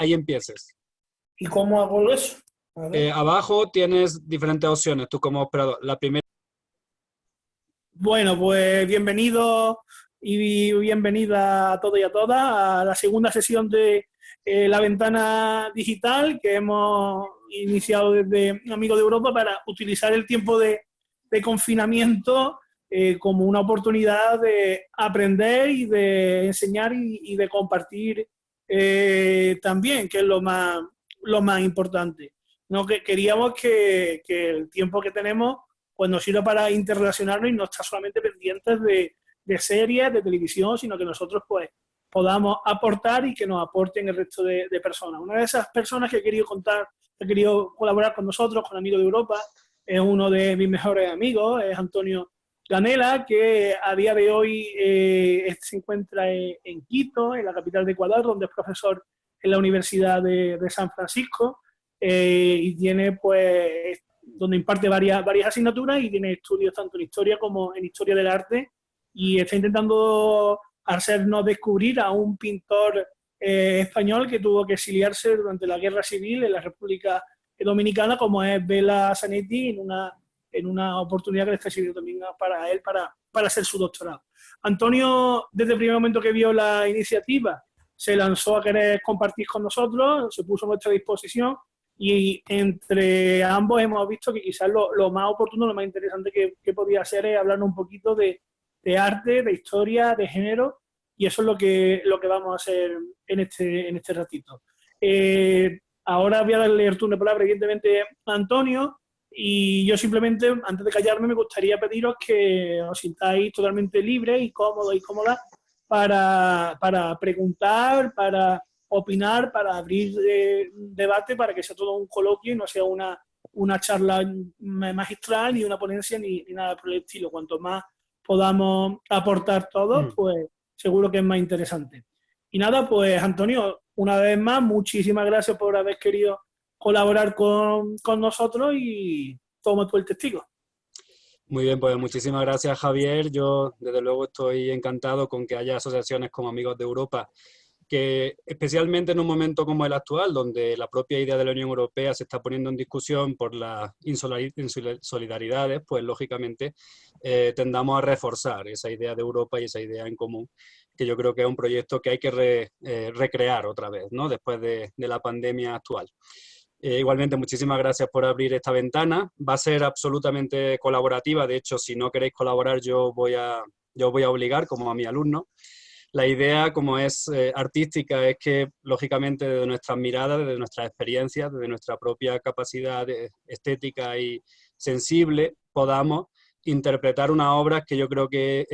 ahí empieces. ¿Y cómo hago eso? A ver. Abajo tienes diferentes opciones, tú como operador. La primera. Bueno, pues bienvenidos y bienvenida a todos y a todas a la segunda sesión de la ventana digital que hemos iniciado desde Amigos de Europa para utilizar el tiempo de confinamiento como una oportunidad de aprender y de enseñar y de compartir también, que es lo más importante. ¿No? Que queríamos que el tiempo que tenemos pues nos sirva para interrelacionarnos y no estar solamente pendientes de series, de televisión, sino que nosotros pues podamos aportar y que nos aporten el resto de personas. Una de esas personas que he querido colaborar con nosotros, con Amigos de Europa, es uno de mis mejores amigos, es Antonio Canela, que a día de hoy se encuentra en Quito, en la capital de Ecuador, donde es profesor en la Universidad de San Francisco, y tiene pues donde imparte varias asignaturas y tiene estudios tanto en historia como en historia del arte, y está intentando hacernos descubrir a un pintor español que tuvo que exiliarse durante la Guerra Civil en la República Dominicana, como es Bela Zanetti, en una oportunidad que le está sirviendo también para él para hacer su doctorado. Antonio, desde el primer momento que vio la iniciativa, se lanzó a querer compartir con nosotros, se puso a nuestra disposición, y entre ambos hemos visto que quizás lo más oportuno, lo más interesante que podía hacer es hablarnos un poquito de arte, de historia, de género, y eso es lo que vamos a hacer en este ratito. Ahora voy a darle el turno de palabra, evidentemente, a Antonio, y yo simplemente, antes de callarme, me gustaría pediros que os sintáis totalmente libres y cómodos y cómodas para preguntar, para opinar, para abrir debate, para que sea todo un coloquio y no sea una charla magistral, ni una ponencia, ni nada por el estilo. Cuanto más podamos aportar todos, pues seguro que es más interesante. Y nada, pues Antonio, una vez más, muchísimas gracias por haber querido colaborar con nosotros y toma tú el testigo. Muy bien, pues muchísimas gracias, Javier. Yo, desde luego, estoy encantado con que haya asociaciones como Amigos de Europa, que especialmente en un momento como el actual, donde la propia idea de la Unión Europea se está poniendo en discusión por las insolidaridades, pues lógicamente tendamos a reforzar esa idea de Europa y esa idea en común, que yo creo que es un proyecto que hay que recrear otra vez, ¿no? Después de la pandemia actual. Igualmente, muchísimas gracias por abrir esta ventana. Va a ser absolutamente colaborativa. De hecho, si no queréis colaborar, yo os voy a obligar como a mi alumno. La idea, como es artística, es que, lógicamente, desde nuestras miradas, desde nuestras experiencias, desde nuestra propia capacidad estética y sensible, podamos interpretar unas obras que yo creo que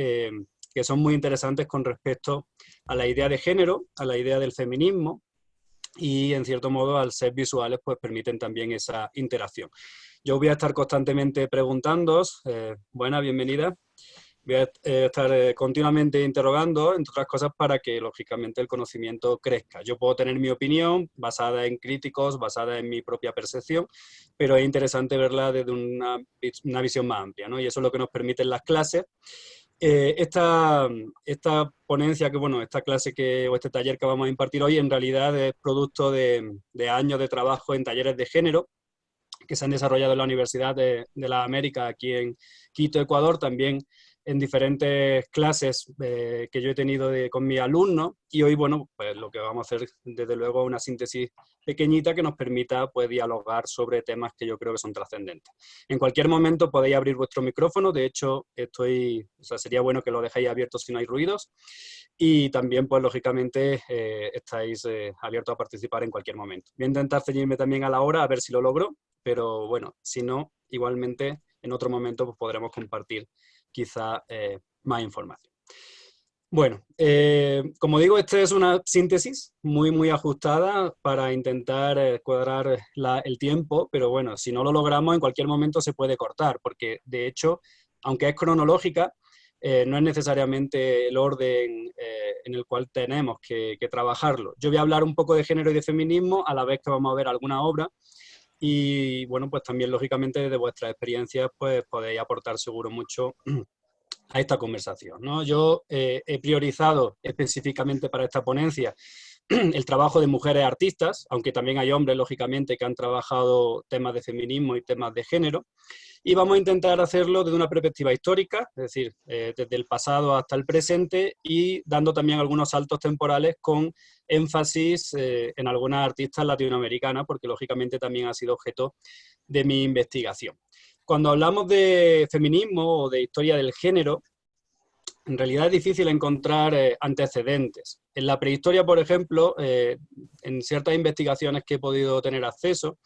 son muy interesantes con respecto a la idea de género, a la idea del feminismo, y en cierto modo al ser visuales pues permiten también esa interacción. Yo voy a estar constantemente preguntándoos, buena, bienvenida, voy a estar continuamente interrogando, entre otras cosas, para que lógicamente el conocimiento crezca. Yo puedo tener mi opinión basada en críticos, basada en mi propia percepción, pero es interesante verla desde una visión más amplia, ¿no? Y eso es lo que nos permiten las clases. Esta ponencia, esta clase o este taller que vamos a impartir hoy, en realidad es producto de años de trabajo en talleres de género que se han desarrollado en la Universidad de la América, aquí en Quito, Ecuador, también en diferentes clases que yo he tenido con mis alumnos, y hoy, bueno, pues lo que vamos a hacer, desde luego, es una síntesis pequeñita que nos permita pues dialogar sobre temas que yo creo que son trascendentes. En cualquier momento podéis abrir vuestro micrófono, de hecho, sería bueno que lo dejéis abierto si no hay ruidos, y también, pues, lógicamente, estáis abiertos a participar en cualquier momento. Voy a intentar ceñirme también a la hora, a ver si lo logro, pero bueno, si no, igualmente, en otro momento pues podremos compartir quizá más información. Bueno, como digo, esta es una síntesis muy ajustada para intentar cuadrar el tiempo, pero bueno, si no lo logramos, en cualquier momento se puede cortar, porque de hecho, aunque es cronológica, no es necesariamente el orden en el cual tenemos que trabajarlo. Yo voy a hablar un poco de género y de feminismo, a la vez que vamos a ver alguna obra, y bueno, pues también lógicamente desde vuestras experiencias pues podéis aportar seguro mucho a esta conversación, ¿no? Yo he priorizado específicamente para esta ponencia el trabajo de mujeres artistas, aunque también hay hombres, lógicamente, que han trabajado temas de feminismo y temas de género. Y vamos a intentar hacerlo desde una perspectiva histórica, es decir, desde el pasado hasta el presente, y dando también algunos saltos temporales con énfasis en algunas artistas latinoamericanas, porque lógicamente también ha sido objeto de mi investigación. Cuando hablamos de feminismo o de historia del género, en realidad es difícil encontrar antecedentes. En la prehistoria, por ejemplo, en ciertas investigaciones que he podido tener acceso,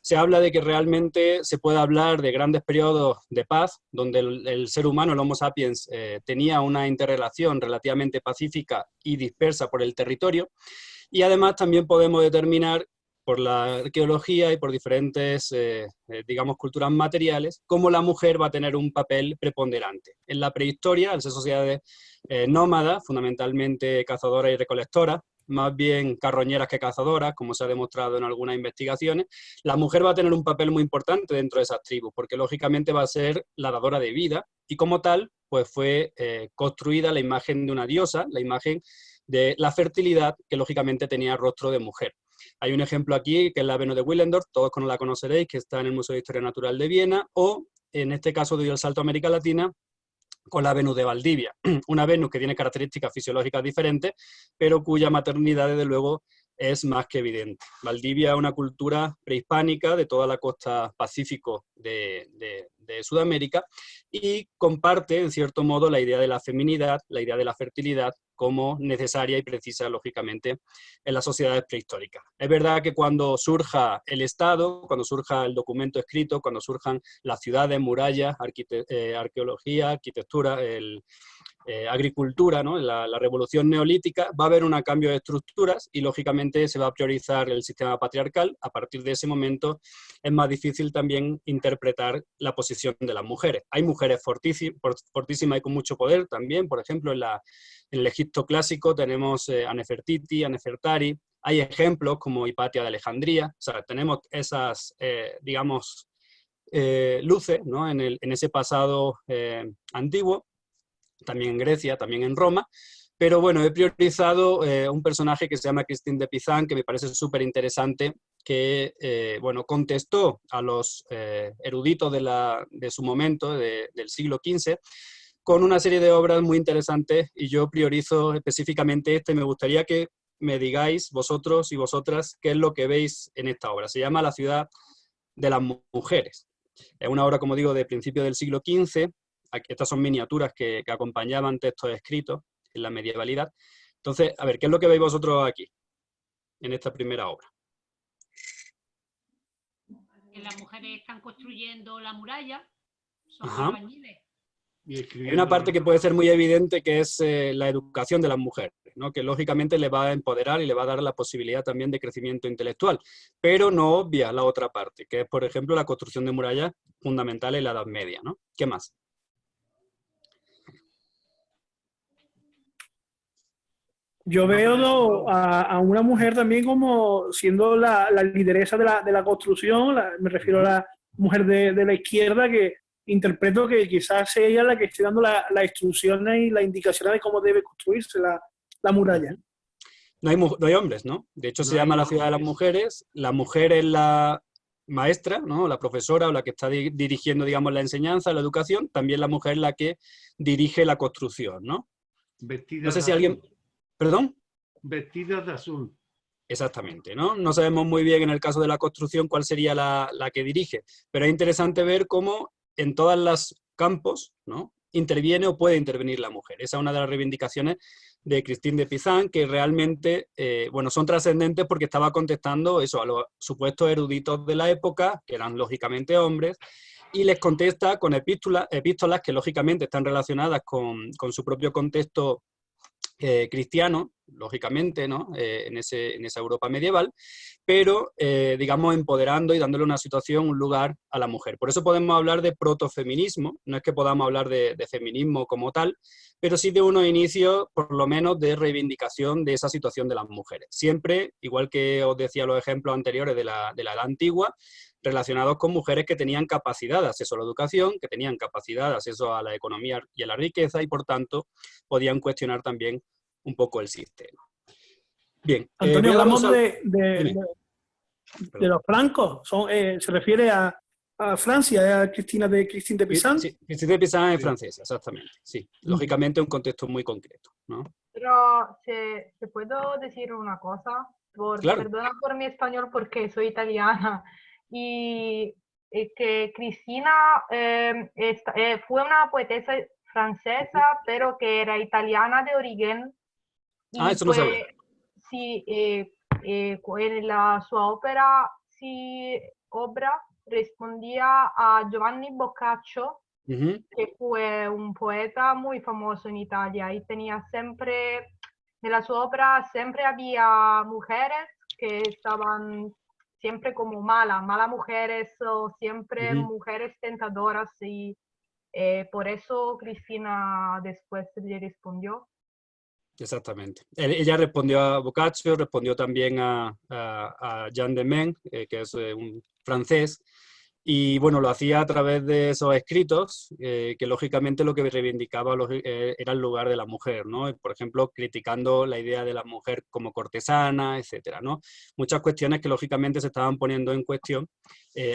se habla de que realmente se puede hablar de grandes periodos de paz, donde el ser humano, el Homo sapiens, tenía una interrelación relativamente pacífica y dispersa por el territorio, y además también podemos determinar por la arqueología y por diferentes, digamos, culturas materiales, cómo la mujer va a tener un papel preponderante. En la prehistoria, al ser sociedades nómadas, fundamentalmente cazadoras y recolectoras, más bien carroñeras que cazadoras, como se ha demostrado en algunas investigaciones, la mujer va a tener un papel muy importante dentro de esas tribus, porque lógicamente va a ser la dadora de vida, y como tal, pues fue construida la imagen de una diosa, la imagen de la fertilidad, que lógicamente tenía rostro de mujer. Hay un ejemplo aquí, que es la Venus de Willendorf, todos la conoceréis, que está en el Museo de Historia Natural de Viena, o en este caso doy el salto a América Latina, con la Venus de Valdivia, una Venus que tiene características fisiológicas diferentes, pero cuya maternidad, desde luego, es más que evidente. Valdivia es una cultura prehispánica de toda la costa pacífico de Sudamérica y comparte, en cierto modo, la idea de la feminidad, la idea de la fertilidad como necesaria y precisa, lógicamente, en las sociedades prehistóricas. Es verdad que cuando surja el Estado, cuando surja el documento escrito, cuando surjan las ciudades, murallas, arqueología, arquitectura, agricultura, ¿no? La revolución neolítica, va a haber un cambio de estructuras y lógicamente se va a priorizar el sistema patriarcal. A partir de ese momento es más difícil también interpretar la posición de las mujeres. Hay mujeres fortísimas y con mucho poder también, por ejemplo, en el Egipto clásico tenemos a Nefertiti, a Nefertari, hay ejemplos como Hipatia de Alejandría, o sea, tenemos esas, digamos, luces, ¿no? en ese pasado antiguo, también en Grecia, también en Roma, pero bueno, he priorizado un personaje que se llama Christine de Pizan, que me parece súper interesante, que bueno, contestó a los eruditos de su momento, del siglo XV, con una serie de obras muy interesantes, y yo priorizo específicamente esta, y me gustaría que me digáis vosotros y vosotras qué es lo que veis en esta obra. Se llama La ciudad de las mujeres. Es una obra, como digo, de principios del siglo XV. Estas son miniaturas que acompañaban textos escritos en la medievalidad. Entonces, a ver, ¿qué es lo que veis vosotros aquí, en esta primera obra? Que las mujeres están construyendo la muralla, son Ajá. albañiles. Hay una parte que puede ser muy evidente, que es la educación de las mujeres, ¿no? Que lógicamente le va a empoderar y le va a dar la posibilidad también de crecimiento intelectual, pero no obvia la otra parte, que es, por ejemplo, la construcción de murallas fundamentales en la Edad Media, ¿no? ¿Qué más? Yo veo a una mujer también como siendo la lideresa de la construcción, me refiero a la mujer de la izquierda, que interpreto que quizás sea ella la que esté dando las instrucciones y las indicaciones de cómo debe construirse la muralla. No hay hombres, ¿no? De hecho, se llama La ciudad de las mujeres. La mujer es la maestra, ¿no? La profesora, o la que está dirigiendo, digamos, la enseñanza, la educación. También la mujer es la que dirige la construcción, ¿no? Vestidas no sé si de alguien... azul. ¿Perdón? Vestidas de azul. Exactamente, ¿no? No sabemos muy bien en el caso de la construcción cuál sería la que dirige, pero es interesante ver cómo en todos los campos, ¿no?, interviene o puede intervenir la mujer. Esa es una de las reivindicaciones de Christine de Pizan, que realmente, bueno, son trascendentes porque estaba contestando eso a los supuestos eruditos de la época, que eran lógicamente hombres, y les contesta con epístolas que lógicamente están relacionadas con su propio contexto cristiano, lógicamente, ¿no? En esa Europa medieval, pero, digamos, empoderando y dándole una situación, un lugar a la mujer. Por eso podemos hablar de protofeminismo, no es que podamos hablar de feminismo como tal, pero sí de unos inicios, por lo menos, de reivindicación de esa situación de las mujeres. Siempre, igual que os decía los ejemplos anteriores de la Edad Antigua, relacionados con mujeres que tenían capacidad de acceso a la educación, que tenían capacidad de acceso a la economía y a la riqueza, y por tanto podían cuestionar también un poco el sistema. Bien. Antonio, voy a dar un hablamos salto. de Dime. de los francos. Se refiere a Francia, a Cristina de Pizan. Sí, Cristina de Pizan es Sí. francesa, exactamente. Sí, lógicamente un contexto muy concreto, ¿no? Pero, ¿se puedo decir una cosa? Claro. Perdona por mi español porque soy italiana. Y que Cristina fue una poetesa francesa, pero que era italiana de origen. Ah, Y eso no sabía. sí, en su obra respondía a Giovanni Boccaccio, Ujú. que fue un poeta muy famoso en Italia y tenía siempre, en su obra siempre había mujeres que estaban siempre como malas mujeres o siempre Ujú. mujeres tentadoras y por eso Cristina después le respondió. Exactamente. Ella respondió a Boccaccio, respondió también a Jean de Meung, que es un francés, y bueno, lo hacía a través de esos escritos, que lógicamente lo que reivindicaba era el lugar de la mujer, ¿no? Por ejemplo, criticando la idea de la mujer como cortesana, etcétera, ¿no? Muchas cuestiones que lógicamente se estaban poniendo en cuestión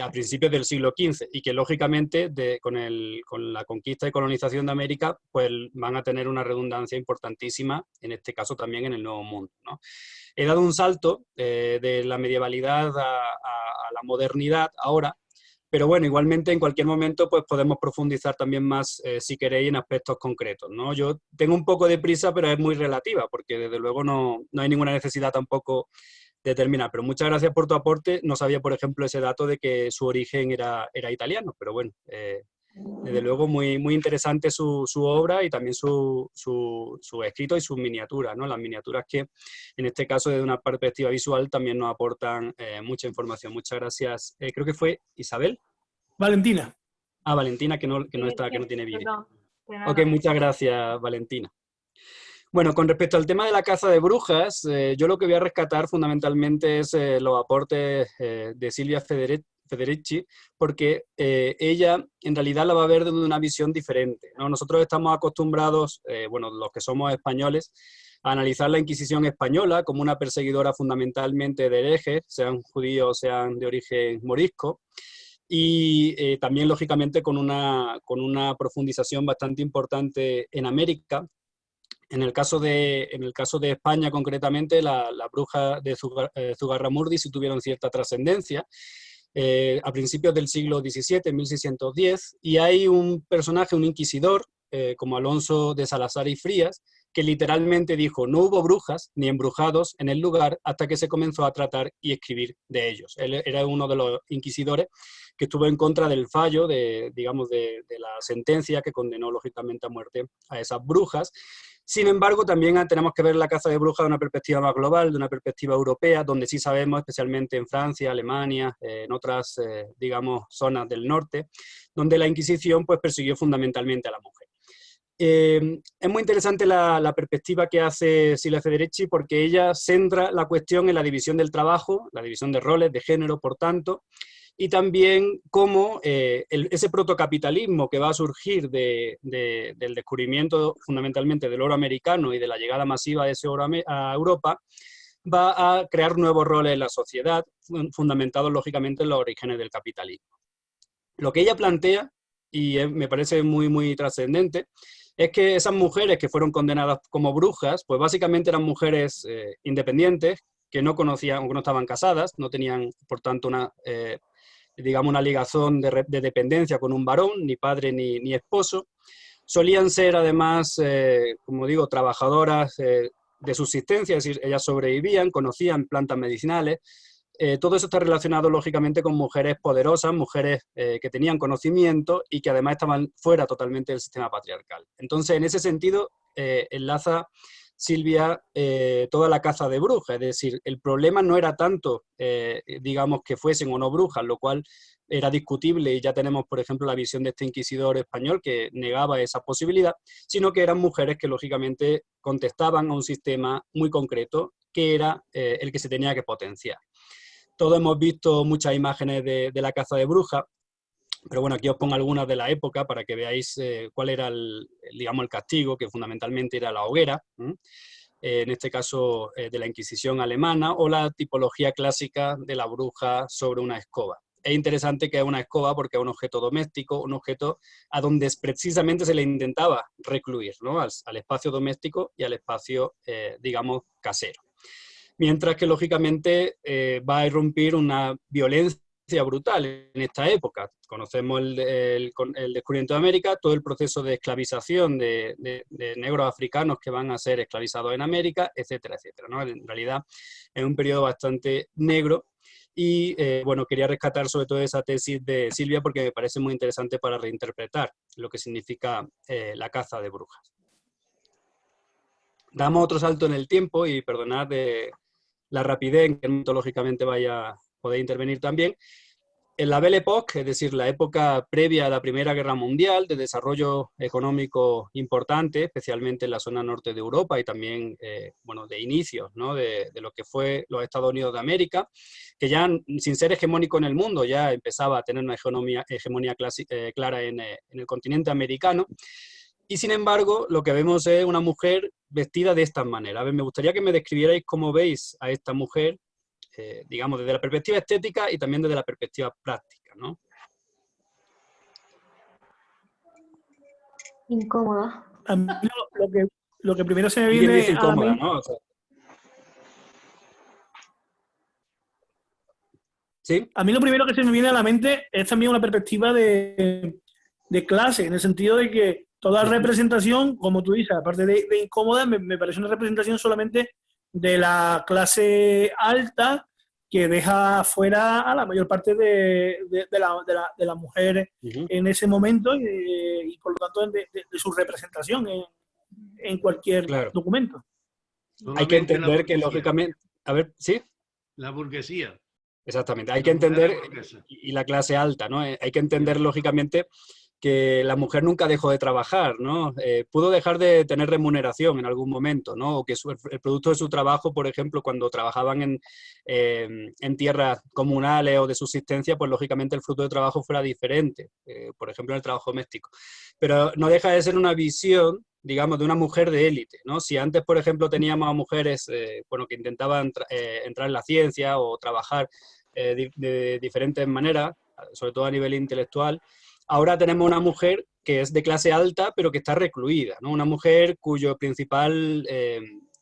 a principios del siglo XV y que lógicamente con la conquista y colonización de América pues van a tener una redundancia importantísima, en este caso también en el Nuevo Mundo, ¿no? He dado un salto de la medievalidad a la modernidad ahora, pero bueno, igualmente en cualquier momento pues podemos profundizar también más, si queréis, en aspectos concretos, ¿no? Yo tengo un poco de prisa, pero es muy relativa, porque desde luego no hay ninguna necesidad tampoco de terminar. Pero muchas gracias por tu aporte. No sabía, por ejemplo, ese dato de que su origen era italiano, pero bueno, desde luego muy, muy interesante su obra y también su escrito y sus miniaturas, ¿no? Las miniaturas que, en este caso, desde una perspectiva visual, también nos aportan mucha información. Muchas gracias. Creo que fue Isabel. Valentina. Ah, Valentina, que no Sí, está, que no sí, tiene vídeo. perdón, de Ok, nada. muchas gracias, Valentina. Bueno, con respecto al tema de la caza de brujas, yo lo que voy a rescatar fundamentalmente es los aportes de Silvia Federici, porque ella en realidad la va a ver desde una visión diferente, ¿no? Nosotros estamos acostumbrados, bueno, los que somos españoles, a analizar la Inquisición española como una perseguidora fundamentalmente de herejes, sean judíos, sean de origen morisco, y también, lógicamente, con una profundización bastante importante en América. En el caso de España, concretamente, las brujas de Zugarramurdi sí tuvieron cierta trascendencia a principios del siglo XVII, en 1610, y hay un personaje, un inquisidor, como Alonso de Salazar y Frías, que literalmente dijo: no hubo brujas ni embrujados en el lugar hasta que se comenzó a tratar y escribir de ellos. Él era uno de los inquisidores que estuvo en contra del fallo, digamos, de la sentencia que condenó lógicamente a muerte a esas brujas. Sin embargo, también tenemos que ver la caza de brujas de una perspectiva más global, de una perspectiva europea, donde sí sabemos, especialmente en Francia, Alemania, en otras, digamos, zonas del norte, donde la Inquisición pues, persiguió fundamentalmente a la mujer. Es muy interesante la perspectiva que hace Silvia Federici, porque ella centra la cuestión en la división del trabajo, la división de roles, de género, por tanto, y también cómo ese protocapitalismo que va a surgir del descubrimiento fundamentalmente del oro americano y de la llegada masiva de ese oro a Europa, va a crear nuevos roles en la sociedad, fundamentados lógicamente en los orígenes del capitalismo. Lo que ella plantea, y me parece muy, muy trascendente, es que esas mujeres que fueron condenadas como brujas, pues básicamente eran mujeres independientes, que no conocían o que no estaban casadas, no tenían, por tanto, digamos, una ligazón de dependencia con un varón, ni padre ni esposo. Solían ser, además, como digo, trabajadoras de subsistencia, es decir, ellas sobrevivían, conocían plantas medicinales. Todo eso está relacionado, lógicamente, con mujeres poderosas, mujeres que tenían conocimiento y que además estaban fuera totalmente del sistema patriarcal. Entonces, en ese sentido, enlaza Silvia toda la caza de brujas, es decir, el problema no era tanto, digamos, que fuesen o no brujas, lo cual era discutible y ya tenemos, por ejemplo, la visión de este inquisidor español que negaba esa posibilidad, sino que eran mujeres que, lógicamente, contestaban a un sistema muy concreto que era el que se tenía que potenciar. Todos hemos visto muchas imágenes de la caza de brujas, pero bueno, aquí os pongo algunas de la época para que veáis cuál era digamos, el castigo, que fundamentalmente era la hoguera. en este caso de la Inquisición alemana, o la tipología clásica de la bruja sobre una escoba. Es interesante que es una escoba porque es un objeto doméstico, un objeto a donde precisamente se le intentaba recluir, ¿no? al espacio doméstico y al espacio, digamos, casero. Mientras que, lógicamente, va a irrumpir una violencia brutal en esta época. Conocemos el descubrimiento de América, todo el proceso de esclavización de negros africanos que van a ser esclavizados en América, etcétera, etcétera, ¿no? En realidad es un periodo bastante negro y, bueno, quería rescatar sobre todo esa tesis de Silvia porque me parece muy interesante para reinterpretar lo que significa la caza de brujas. Damos otro salto en el tiempo y perdonad de la rapidez en que mitológicamente podéis intervenir también. En la Belle Époque, es decir, la época previa a la Primera Guerra Mundial, de desarrollo económico importante, especialmente en la zona norte de Europa y también, bueno, de inicios, ¿no? de lo que fue los Estados Unidos de América, que ya sin ser hegemónico en el mundo, ya empezaba a tener una hegemonía clara en el continente americano. Y sin embargo, lo que vemos es una mujer vestida de esta manera. A ver, me gustaría que me describierais cómo veis a esta mujer, digamos, desde la perspectiva estética y también desde la perspectiva práctica, ¿no? Incómoda. A mí lo que primero se me Alguien viene dice a la incómoda, mente, ¿no? O sea, ¿sí? a mí lo primero que se me viene a la mente es también una perspectiva de clase, en el sentido de que toda representación, como tú dices, aparte de incómoda, me parece una representación solamente de la clase alta que deja fuera a la mayor parte de la mujer en ese momento y por lo tanto de su representación en cualquier Claro. documento. Hay que Solamente la entender que, burguesía. lógicamente... A ver, ¿sí? La burguesía. Exactamente. Hay La que mujer entender, burguesa. y la clase alta, ¿no? Hay que entender, lógicamente, que la mujer nunca dejó de trabajar, ¿no? Pudo dejar de tener remuneración en algún momento, ¿no? O que el producto de su trabajo, por ejemplo, cuando trabajaban en tierras comunales o de subsistencia, pues lógicamente el fruto de trabajo fuera diferente, por ejemplo, en el trabajo doméstico. Pero no deja de ser una visión, digamos, de una mujer de élite, ¿no? Si antes, por ejemplo, teníamos a mujeres, bueno, que intentaban entrar en la ciencia o trabajar de diferentes maneras, sobre todo a nivel intelectual, ahora tenemos una mujer que es de clase alta, pero que está recluida, ¿no? Una mujer cuyo principal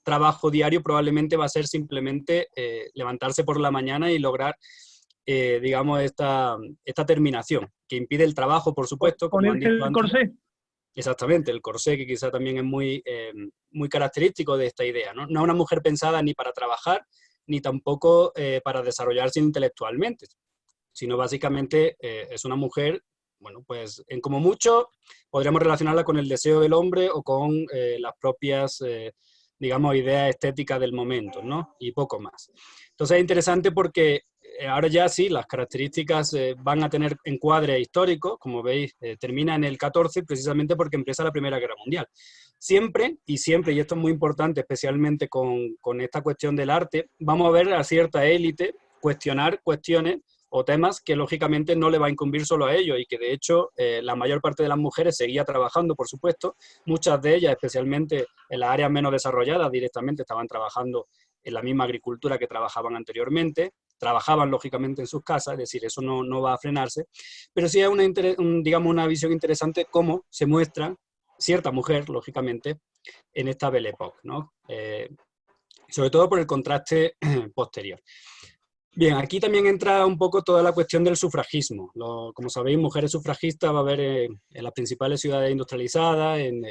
trabajo diario probablemente va a ser simplemente levantarse por la mañana y lograr, digamos, esta terminación, que impide el trabajo, por supuesto, como han Ponerse dicho el antes. corsé. Exactamente, el corsé, que quizá también es muy característico de esta idea, ¿no? No es una mujer pensada ni para trabajar, ni tampoco para desarrollarse intelectualmente, sino básicamente es una mujer, bueno, pues en como mucho podríamos relacionarla con el deseo del hombre o con las propias, digamos, ideas estéticas del momento, ¿no? Y poco más. Entonces es interesante porque ahora ya sí, las características van a tener encuadre histórico, como veis, termina en el 14 precisamente porque empieza la Primera Guerra Mundial. Siempre, y esto es muy importante, especialmente con esta cuestión del arte, vamos a ver a cierta élite cuestionar cuestiones o temas que lógicamente no le va a incumbir solo a ellos y que de hecho la mayor parte de las mujeres seguía trabajando, por supuesto, muchas de ellas, especialmente en las áreas menos desarrolladas, directamente estaban trabajando en la misma agricultura que trabajaban anteriormente, trabajaban lógicamente en sus casas, es decir, eso no va a frenarse, pero sí es digamos, una visión interesante cómo se muestra cierta mujer, lógicamente, en esta Belle Époque, ¿no? Sobre todo por el contraste posterior. Bien, aquí también entra un poco toda la cuestión del sufragismo. Como sabéis, mujeres sufragistas va a haber en las principales ciudades industrializadas, en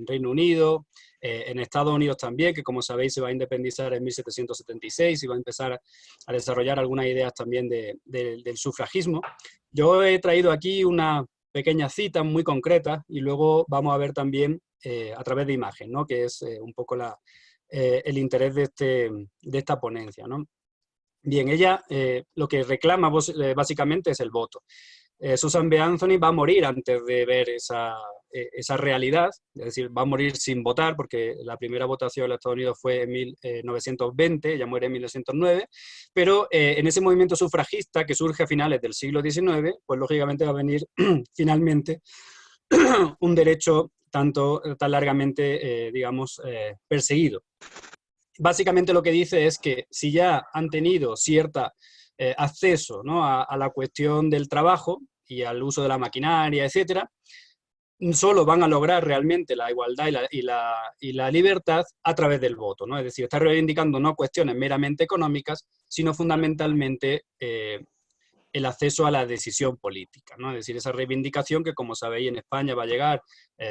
Reino Unido, en Estados Unidos también, que como sabéis se va a independizar en 1776 y va a empezar a desarrollar algunas ideas también del sufragismo. Yo he traído aquí una pequeña cita muy concreta y luego vamos a ver también a través de imagen, ¿no? Que es un poco el interés de esta ponencia, ¿no? Bien, ella lo que reclama básicamente es el voto. Susan B. Anthony va a morir antes de ver esa realidad, es decir, va a morir sin votar, porque la primera votación en los Estados Unidos fue en 1920, ella muere en 1909, pero en ese movimiento sufragista que surge a finales del siglo XIX, pues lógicamente va a venir finalmente un derecho tan largamente, digamos, perseguido. básicamente lo que dice es que si ya han tenido cierta acceso, ¿no?, a la cuestión del trabajo y al uso de la maquinaria, etcétera, solo van a lograr realmente la igualdad y la libertad a través del voto, ¿no? Es decir, está reivindicando no cuestiones meramente económicas, sino fundamentalmente el acceso a la decisión política, ¿no? Es decir, esa reivindicación que, como sabéis, en España va a llegar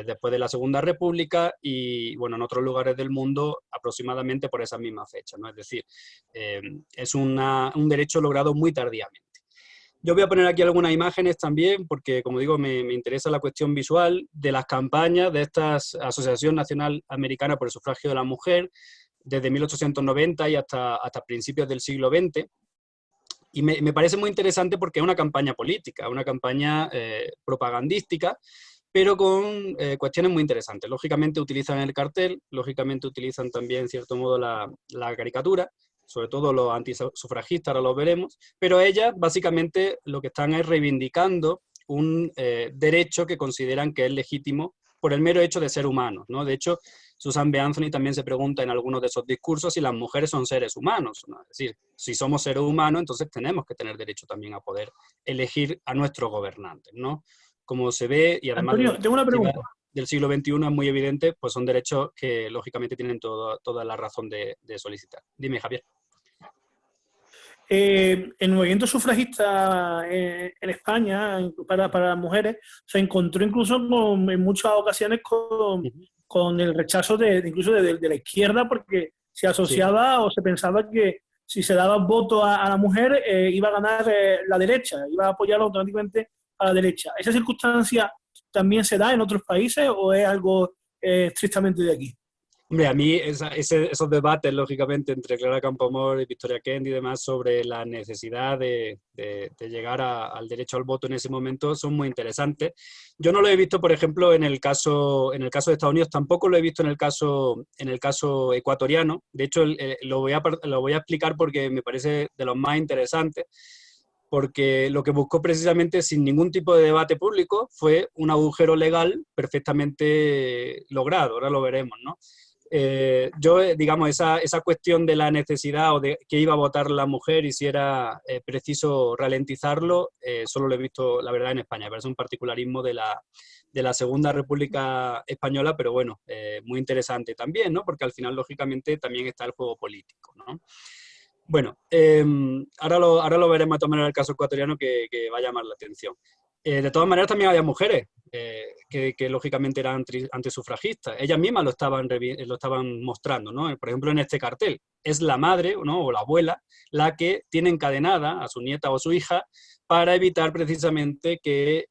después de la Segunda República y, bueno, en otros lugares del mundo aproximadamente por esa misma fecha, ¿no? Es decir, es un derecho logrado muy tardíamente. Yo voy a poner aquí algunas imágenes también, porque, como digo, me interesa la cuestión visual de las campañas de esta Asociación Nacional Americana por el Sufragio de la Mujer, desde 1890 y hasta principios del siglo XX. Y me parece muy interesante porque es una campaña política, una campaña propagandística, pero con cuestiones muy interesantes. Lógicamente utilizan el cartel, lógicamente utilizan también, en cierto modo, la caricatura, sobre todo los antisufragistas, ahora los veremos, pero ellas básicamente lo que están es reivindicando un derecho que consideran que es legítimo por el mero hecho de ser humanos, ¿no? De hecho, Susan B. Anthony también se pregunta en algunos de esos discursos si las mujeres son seres humanos, ¿no? Es decir, si somos seres humanos, entonces tenemos que tener derecho también a poder elegir a nuestros gobernantes, ¿no? Como se ve, y además Antonio, tengo una pregunta. del siglo XXI es muy evidente, pues son derechos que lógicamente tienen toda la razón de solicitar. Dime, Javier. El movimiento sufragista en España para las mujeres se encontró incluso en muchas ocasiones con el rechazo incluso de la izquierda, porque se asociaba o se pensaba que si se daba voto a la mujer iba a ganar la derecha, iba a apoyar automáticamente a la derecha. ¿Esa circunstancia también se da en otros países o es algo estrictamente de aquí? Hombre, a mí esos debates, lógicamente, entre Clara Campoamor y Victoria Kent y demás sobre la necesidad de llegar al derecho al voto en ese momento son muy interesantes. Yo no lo he visto, por ejemplo, en el caso de Estados Unidos, tampoco lo he visto en el caso ecuatoriano. De hecho, lo voy a explicar porque me parece de los más interesantes, porque lo que buscó precisamente, sin ningún tipo de debate público, fue un agujero legal perfectamente logrado. Ahora lo veremos, ¿no? Digamos, esa cuestión de la necesidad o de que iba a votar la mujer y si era preciso ralentizarlo, solo lo he visto, la verdad, en España. Me parece un particularismo de la Segunda República Española, pero bueno, muy interesante también, ¿no? Porque al final, lógicamente, también está el juego político, ¿no? Bueno, ahora lo veremos de todas maneras en el caso ecuatoriano que va a llamar la atención. De todas maneras, también había mujeres que lógicamente eran antisufragistas. Ellas mismas lo estaban mostrando, ¿no? Por ejemplo, en este cartel. Es la madre, ¿no?, o la abuela la que tiene encadenada a su nieta o a su hija para evitar precisamente que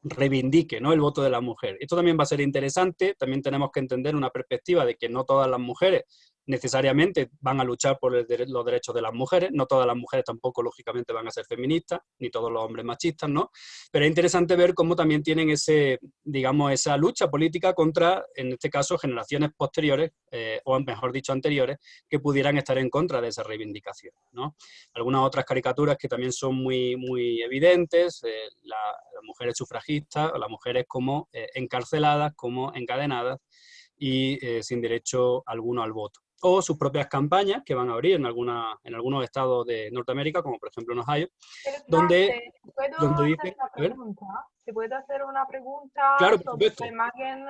reivindique, ¿no?, el voto de la mujer. Esto también va a ser interesante. También tenemos que entender una perspectiva de que no todas las mujeres necesariamente van a luchar por los derechos de las mujeres, no todas las mujeres tampoco lógicamente van a ser feministas, ni todos los hombres machistas, ¿no? Pero es interesante ver cómo también tienen esa lucha política contra, en este caso, generaciones posteriores, o mejor dicho, anteriores, que pudieran estar en contra de esa reivindicación, ¿no? Algunas otras caricaturas que también son muy, muy evidentes, las mujeres sufragistas, o las mujeres como encarceladas, como encadenadas, y sin derecho alguno al voto. O sus propias campañas que van a abrir en algunos estados de Norteamérica, como por ejemplo en Ohio, donde dice... ¿Te puedo hacer una pregunta Claro, por sobre supuesto. la imagen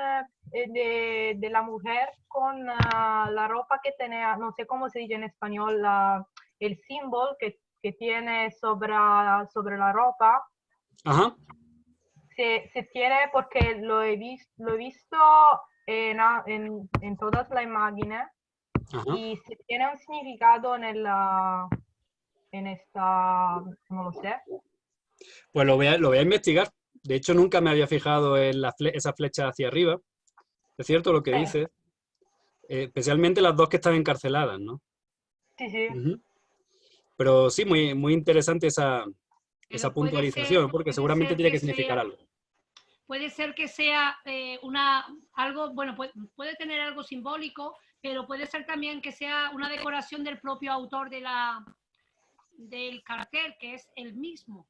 de la mujer con la ropa que tenía, no sé cómo se dice en español, el símbolo que tiene sobre la ropa? Ajá. Se tiene, porque lo he visto en todas las imágenes. Ajá. Y si tiene un significado en esta, no lo sé. Pues lo voy a investigar. De hecho, nunca me había fijado en esa flecha hacia arriba. Es cierto lo que dices. Especialmente las dos que están encarceladas, ¿no? Sí, sí. Uh-huh. Pero sí, muy, muy interesante esa puntualización, porque puede seguramente ser tiene que que significar sea, algo. Puede ser que sea algo, bueno, puede tener algo simbólico, pero puede ser también que sea una decoración del propio autor del cartel, que es el mismo.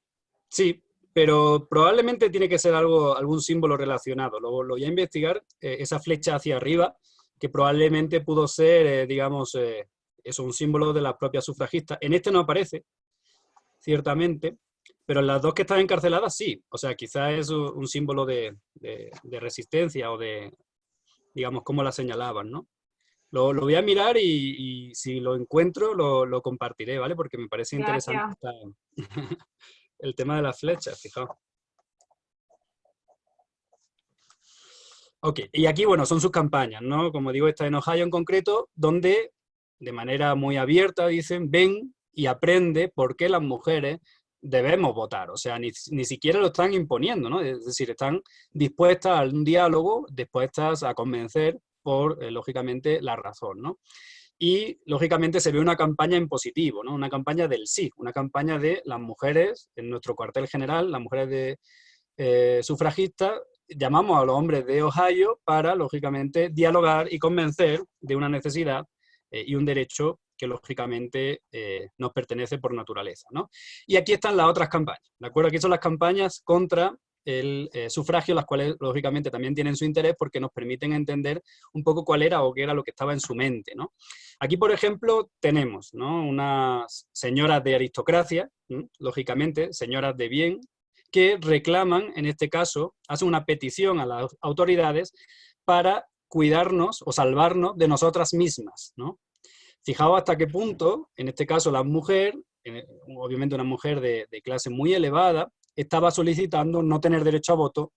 Sí, pero probablemente tiene que ser algún símbolo relacionado. Lo voy a investigar, esa flecha hacia arriba, que probablemente pudo ser, digamos, eso, un símbolo de las propias sufragistas. En este no aparece, ciertamente, pero en las dos que están encarceladas sí. O sea, quizás es un símbolo de resistencia o de, digamos, cómo la señalaban, ¿no? Lo voy a mirar y si lo encuentro lo compartiré, ¿vale? Porque me parece interesante el tema de las flechas, fijaos. Ok, y aquí, bueno, son sus campañas, ¿no? Como digo, está en Ohio en concreto, donde de manera muy abierta dicen, ven y aprende por qué las mujeres debemos votar. O sea, ni siquiera lo están imponiendo, ¿no? Es decir, están dispuestas a un diálogo, dispuestas a convencer por, lógicamente, la razón, ¿no? Y, lógicamente, se ve una campaña en positivo, ¿no? Una campaña del sí, una campaña de las mujeres, en nuestro cuartel general, las mujeres sufragistas, llamamos a los hombres de Ohio para, lógicamente, dialogar y convencer de una necesidad y un derecho que, lógicamente, nos pertenece por naturaleza, ¿no? Y aquí están las otras campañas, ¿de acuerdo? Aquí son las campañas contra el sufragio, las cuales, lógicamente, también tienen su interés porque nos permiten entender un poco cuál era o qué era lo que estaba en su mente, ¿no? Aquí, por ejemplo, tenemos, ¿no?, unas señoras de aristocracia, lógicamente, señoras de bien, que reclaman, en este caso, hacen una petición a las autoridades para cuidarnos o salvarnos de nosotras mismas, ¿no? Fijaos hasta qué punto, en este caso la mujer, obviamente una mujer de clase muy elevada, estaba solicitando no tener derecho a voto,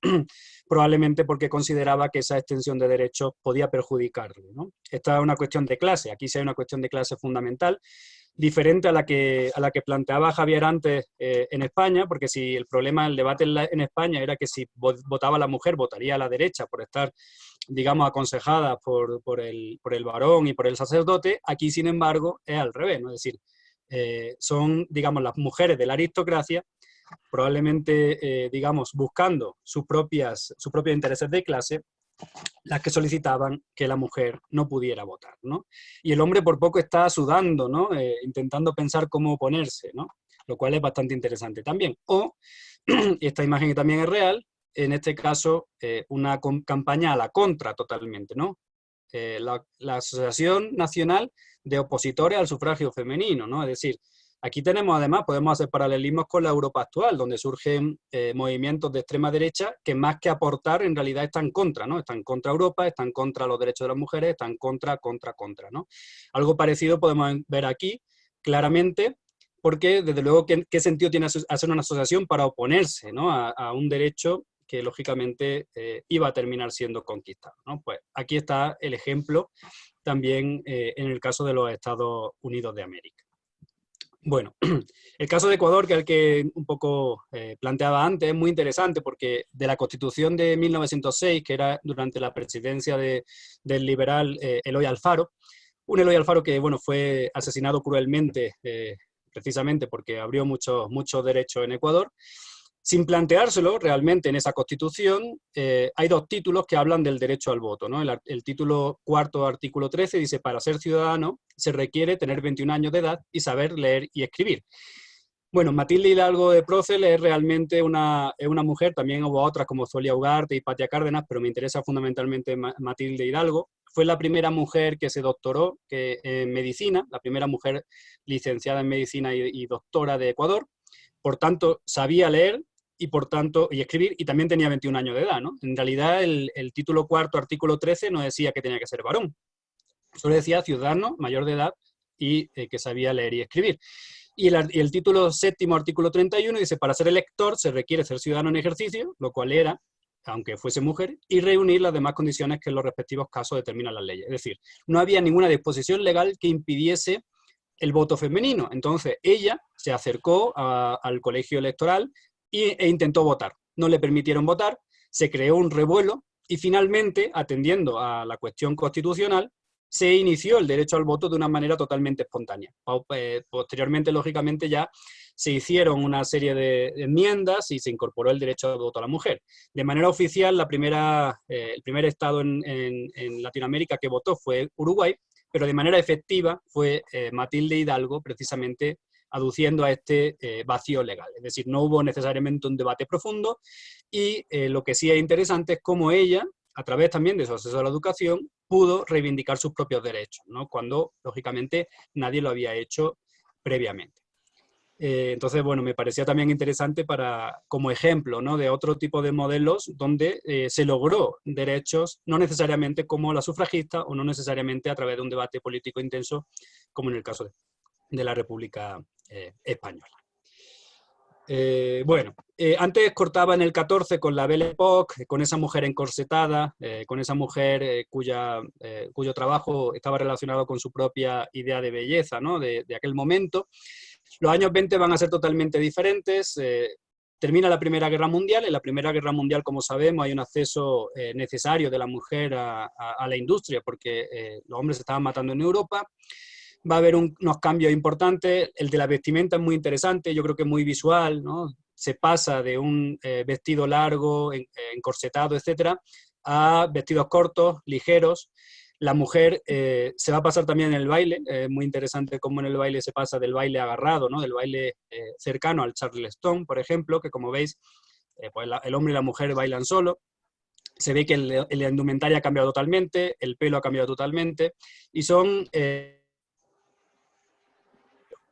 probablemente porque consideraba que esa extensión de derechos podía perjudicarle, ¿no? Esta es una cuestión de clase, aquí sí hay una cuestión de clase fundamental, diferente a la que planteaba Javier antes en España, porque si el problema, el debate en España era que si votaba la mujer, votaría a la derecha por estar, digamos, aconsejada por el varón y por el sacerdote, aquí, sin embargo, es al revés, ¿no? Es decir, son, digamos, las mujeres de la aristocracia, probablemente, digamos, buscando sus propios intereses de clase, las que solicitaban que la mujer no pudiera votar, ¿no? Y el hombre por poco está sudando, ¿no? Intentando pensar cómo oponerse, ¿no? Lo cual es bastante interesante también. O, y esta imagen también es real, en este caso, una campaña a la contra totalmente, ¿no? La Asociación Nacional de Opositores al Sufragio Femenino, ¿no? Es decir, aquí tenemos, además, podemos hacer paralelismos con la Europa actual, donde surgen movimientos de extrema derecha que más que aportar, en realidad están contra, ¿no? Están contra Europa, están contra los derechos de las mujeres, están contra, ¿no? Algo parecido podemos ver aquí, claramente, porque, desde luego, ¿qué sentido tiene hacer una asociación para oponerse, ¿no?, a un derecho que, lógicamente, iba a terminar siendo conquistado, ¿no? Pues aquí está el ejemplo también en el caso de los Estados Unidos de América. Bueno, el caso de Ecuador, que es el que un poco planteaba antes, es muy interesante porque de la Constitución de 1906, que era durante la presidencia del liberal Eloy Alfaro, un Eloy Alfaro que, bueno, fue asesinado cruelmente precisamente porque abrió muchos derechos en Ecuador. Sin planteárselo realmente en esa Constitución, hay dos títulos que hablan del derecho al voto, ¿no? El título cuarto, artículo 13, dice: para ser ciudadano se requiere tener 21 años de edad y saber leer y escribir. Bueno, Matilde Hidalgo de Prócer es realmente una mujer, también hubo otras como Zulia Ugarte y Patia Cárdenas, pero me interesa fundamentalmente Matilde Hidalgo. Fue la primera mujer que se doctoró en medicina, la primera mujer licenciada en medicina y doctora de Ecuador. Por tanto, sabía leer y escribir, y también tenía 21 años de edad, ¿no? En realidad, el título cuarto, artículo 13, no decía que tenía que ser varón, solo decía ciudadano mayor de edad y que sabía leer y escribir. Y el título séptimo, artículo 31, dice: para ser elector se requiere ser ciudadano en ejercicio, lo cual era, aunque fuese mujer, y reunir las demás condiciones que en los respectivos casos determinan las leyes. Es decir, no había ninguna disposición legal que impidiese el voto femenino. Entonces, ella se acercó al colegio electoral e intentó votar. No le permitieron votar, se creó un revuelo y finalmente, atendiendo a la cuestión constitucional, se inició el derecho al voto de una manera totalmente espontánea. Posteriormente, lógicamente, ya se hicieron una serie de enmiendas y se incorporó el derecho al voto a la mujer. De manera oficial, el primer estado en Latinoamérica que votó fue Uruguay, pero de manera efectiva fue Matilde Hidalgo, precisamente aduciendo a este vacío legal. Es decir, no hubo necesariamente un debate profundo y lo que sí es interesante es cómo ella, a través también de su acceso a la educación, pudo reivindicar sus propios derechos, ¿no? Cuando, lógicamente, nadie lo había hecho previamente. Entonces, bueno, me parecía también interesante como ejemplo, ¿no?, de otro tipo de modelos donde se logró derechos, no necesariamente como la sufragista o no necesariamente a través de un debate político intenso, como en el caso de la República Española. Bueno, antes cortaba en el 14 con la Belle Époque, con esa mujer encorsetada, con esa mujer cuyo trabajo estaba relacionado con su propia idea de belleza, ¿no?, de aquel momento. Los años 20 van a ser totalmente diferentes. Termina la Primera Guerra Mundial. En la Primera Guerra Mundial, como sabemos, hay un acceso necesario de la mujer a la industria porque los hombres se estaban matando en Europa. Va a haber unos cambios importantes. El de la vestimenta es muy interesante, yo creo que es muy visual, ¿no? Se pasa de un vestido largo, encorsetado, etcétera, a vestidos cortos, ligeros. La mujer se va a pasar también en el baile, muy interesante cómo en el baile se pasa del baile agarrado, ¿no?, del baile cercano al Charleston, por ejemplo, que como veis, pues el hombre y la mujer bailan solo. Se ve que la indumentaria ha cambiado totalmente, el pelo ha cambiado totalmente, y son,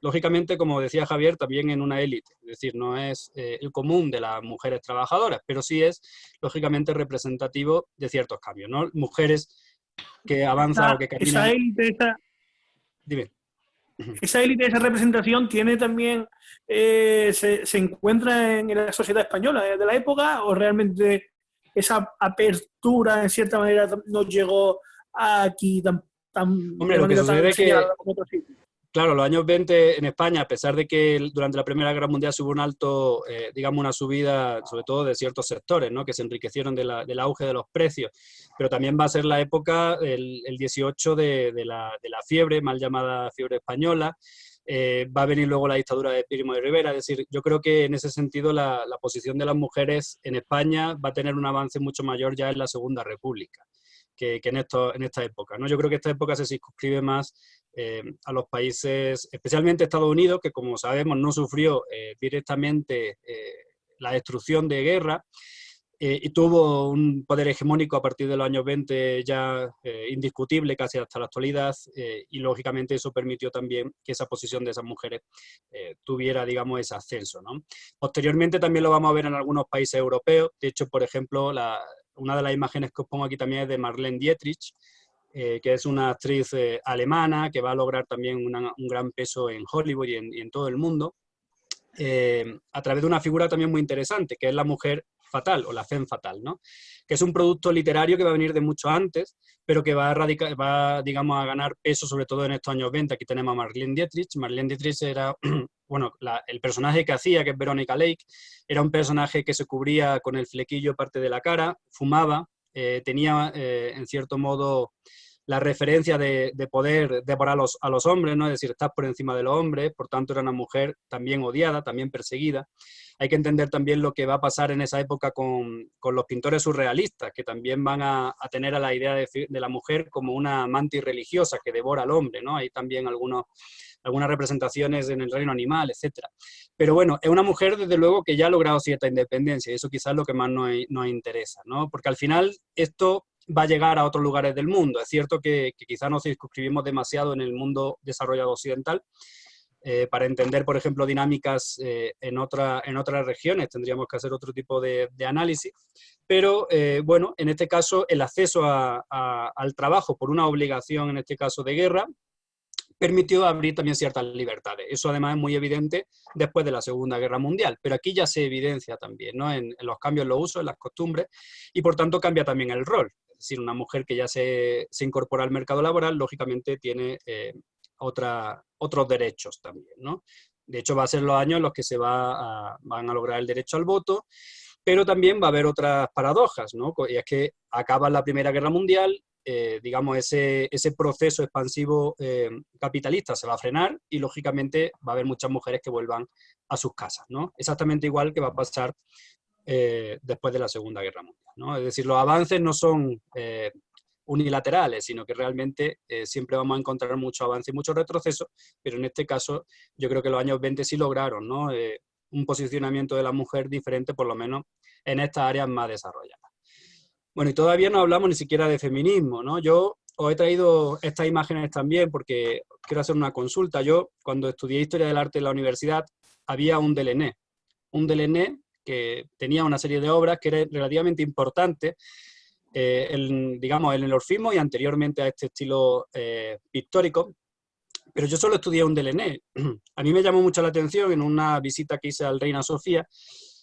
lógicamente, como decía Javier, también en una élite, es decir, no es el común de las mujeres trabajadoras, pero sí es, lógicamente, representativo de ciertos cambios, ¿no? Mujeres que avanza o que caminan. Dime. Esa élite, esa representación tiene también, se encuentra en la sociedad española de la época, o realmente esa apertura en cierta manera no llegó aquí tan Hombre, lo que sucede es que, claro, los años 20 en España, a pesar de que durante la Primera Guerra Mundial hubo un alto, digamos, una subida, sobre todo de ciertos sectores, ¿no?, que se enriquecieron del auge de los precios, pero también va a ser la época, el 18, de la fiebre, mal llamada fiebre española. Va a venir luego la dictadura de Primo de Rivera. Es decir, yo creo que en ese sentido la posición de las mujeres en España va a tener un avance mucho mayor ya en la Segunda República que en esta época, ¿no? Yo creo que esta época se circunscribe más a los países, especialmente Estados Unidos, que como sabemos no sufrió directamente la destrucción de guerra, y tuvo un poder hegemónico a partir de los años 20 ya indiscutible casi hasta la actualidad, y lógicamente eso permitió también que esa posición de esas mujeres tuviera, digamos, ese ascenso, ¿no? Posteriormente también lo vamos a ver en algunos países europeos. De hecho, por ejemplo, una de las imágenes que os pongo aquí también es de Marlene Dietrich, que es una actriz alemana que va a lograr también un gran peso en Hollywood y en todo el mundo, a través de una figura también muy interesante, que es la mujer fatal o la femme fatal, ¿no?, que es un producto literario que va a venir de mucho antes, pero que va, digamos, a ganar peso sobre todo en estos años 20. Aquí tenemos a Marlene Dietrich. Marlene Dietrich era, bueno, el personaje que hacía, que es Veronica Lake, era un personaje que se cubría con el flequillo parte de la cara, fumaba, tenía, en cierto modo, la referencia de poder devorar a los hombres, ¿no?, es decir, estar por encima de los hombres. Por tanto era una mujer también odiada, también perseguida. Hay que entender también lo que va a pasar en esa época con los pintores surrealistas, que también van a tener a la idea de la mujer como una mantis religiosa que devora al hombre, ¿no? Hay también algunas representaciones en el reino animal, etc. Pero bueno, es una mujer, desde luego, que ya ha logrado cierta independencia, y eso quizás es lo que más nos interesa, ¿no? Porque al final esto va a llegar a otros lugares del mundo. Es cierto que quizás nos circunscribimos demasiado en el mundo desarrollado occidental. Para entender, por ejemplo, dinámicas en otras regiones tendríamos que hacer otro tipo de análisis, pero bueno, en este caso el acceso al trabajo por una obligación, en este caso de guerra, permitió abrir también ciertas libertades. Eso además es muy evidente después de la Segunda Guerra Mundial, pero aquí ya se evidencia también, ¿no?, en los cambios en los usos, en las costumbres, y por tanto cambia también el rol. Es decir, una mujer que ya se incorpora al mercado laboral, lógicamente tiene otros derechos también, ¿no? De hecho, va a ser los años en los que van a lograr el derecho al voto, pero también va a haber otras paradojas, ¿no? Y es que acaba la Primera Guerra Mundial, digamos, ese proceso expansivo capitalista se va a frenar y, lógicamente, va a haber muchas mujeres que vuelvan a sus casas, ¿no? Exactamente igual que va a pasar después de la Segunda Guerra Mundial, ¿no? Es decir, los avances no son unilaterales, sino que realmente siempre vamos a encontrar mucho avance y mucho retroceso, pero en este caso yo creo que los años 20 sí lograron, ¿no?, un posicionamiento de la mujer diferente, por lo menos en estas áreas más desarrolladas. Bueno, y todavía no hablamos ni siquiera de feminismo, ¿no? Yo os he traído estas imágenes también porque quiero hacer una consulta. Yo, cuando estudié Historia del Arte en la universidad, había un Delaunay. Un Delaunay que tenía una serie de obras que eran relativamente importantes, digamos, en el orfismo y anteriormente a este estilo pictórico. Pero yo solo estudié un Delaunay. A mí me llamó mucho la atención en una visita que hice al Reina Sofía,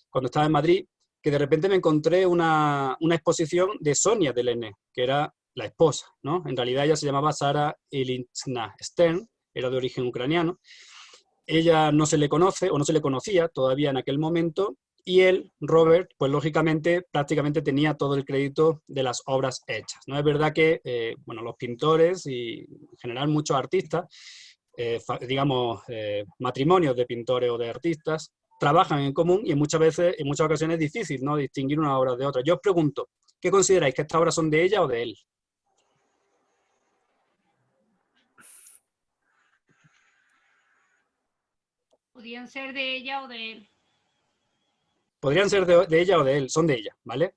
cuando estaba en Madrid, que de repente me encontré una exposición de Sonia Delaunay, que era la esposa, ¿no? En realidad ella se llamaba Sara Ilichna Stern, era de origen ucraniano. Ella no se le conoce, o no se le conocía todavía en aquel momento, y él, Robert, pues lógicamente prácticamente tenía todo el crédito de las obras hechas, ¿no? Es verdad que, bueno, los pintores y en general muchos artistas, digamos, matrimonios de pintores o de artistas, trabajan en común y muchas veces, en muchas ocasiones es difícil, ¿no?, distinguir una obra de otra. Yo os pregunto, ¿qué consideráis, que estas obras son de ella o de él? Podían ser de ella o de él. Podrían ser de ella o de él, son de ella, ¿vale?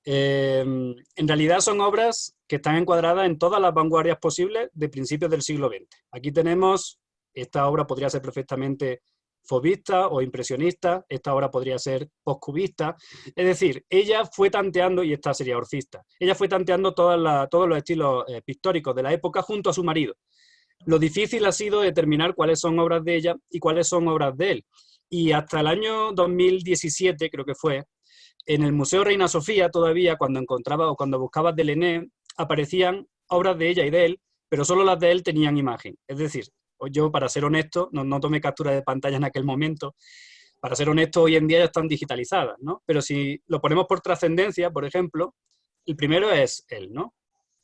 En realidad son obras que están encuadradas en todas las vanguardias posibles de principios del siglo XX. Aquí tenemos, esta obra podría ser perfectamente fauvista o impresionista, esta obra podría ser postcubista, es decir, ella fue tanteando, y esta sería orfista, ella fue tanteando todos los estilos pictóricos de la época junto a su marido. Lo difícil ha sido determinar cuáles son obras de ella y cuáles son obras de él. Y hasta el año 2017, creo que fue, en el Museo Reina Sofía todavía, cuando encontraba o cuando buscabas Delaunay, aparecían obras de ella y de él, pero solo las de él tenían imagen. Es decir, yo, para ser honesto, no tomé captura de pantalla en aquel momento, para ser honesto, hoy en día ya están digitalizadas, ¿no? Pero si lo ponemos por trascendencia, por ejemplo, el primero es él, ¿no?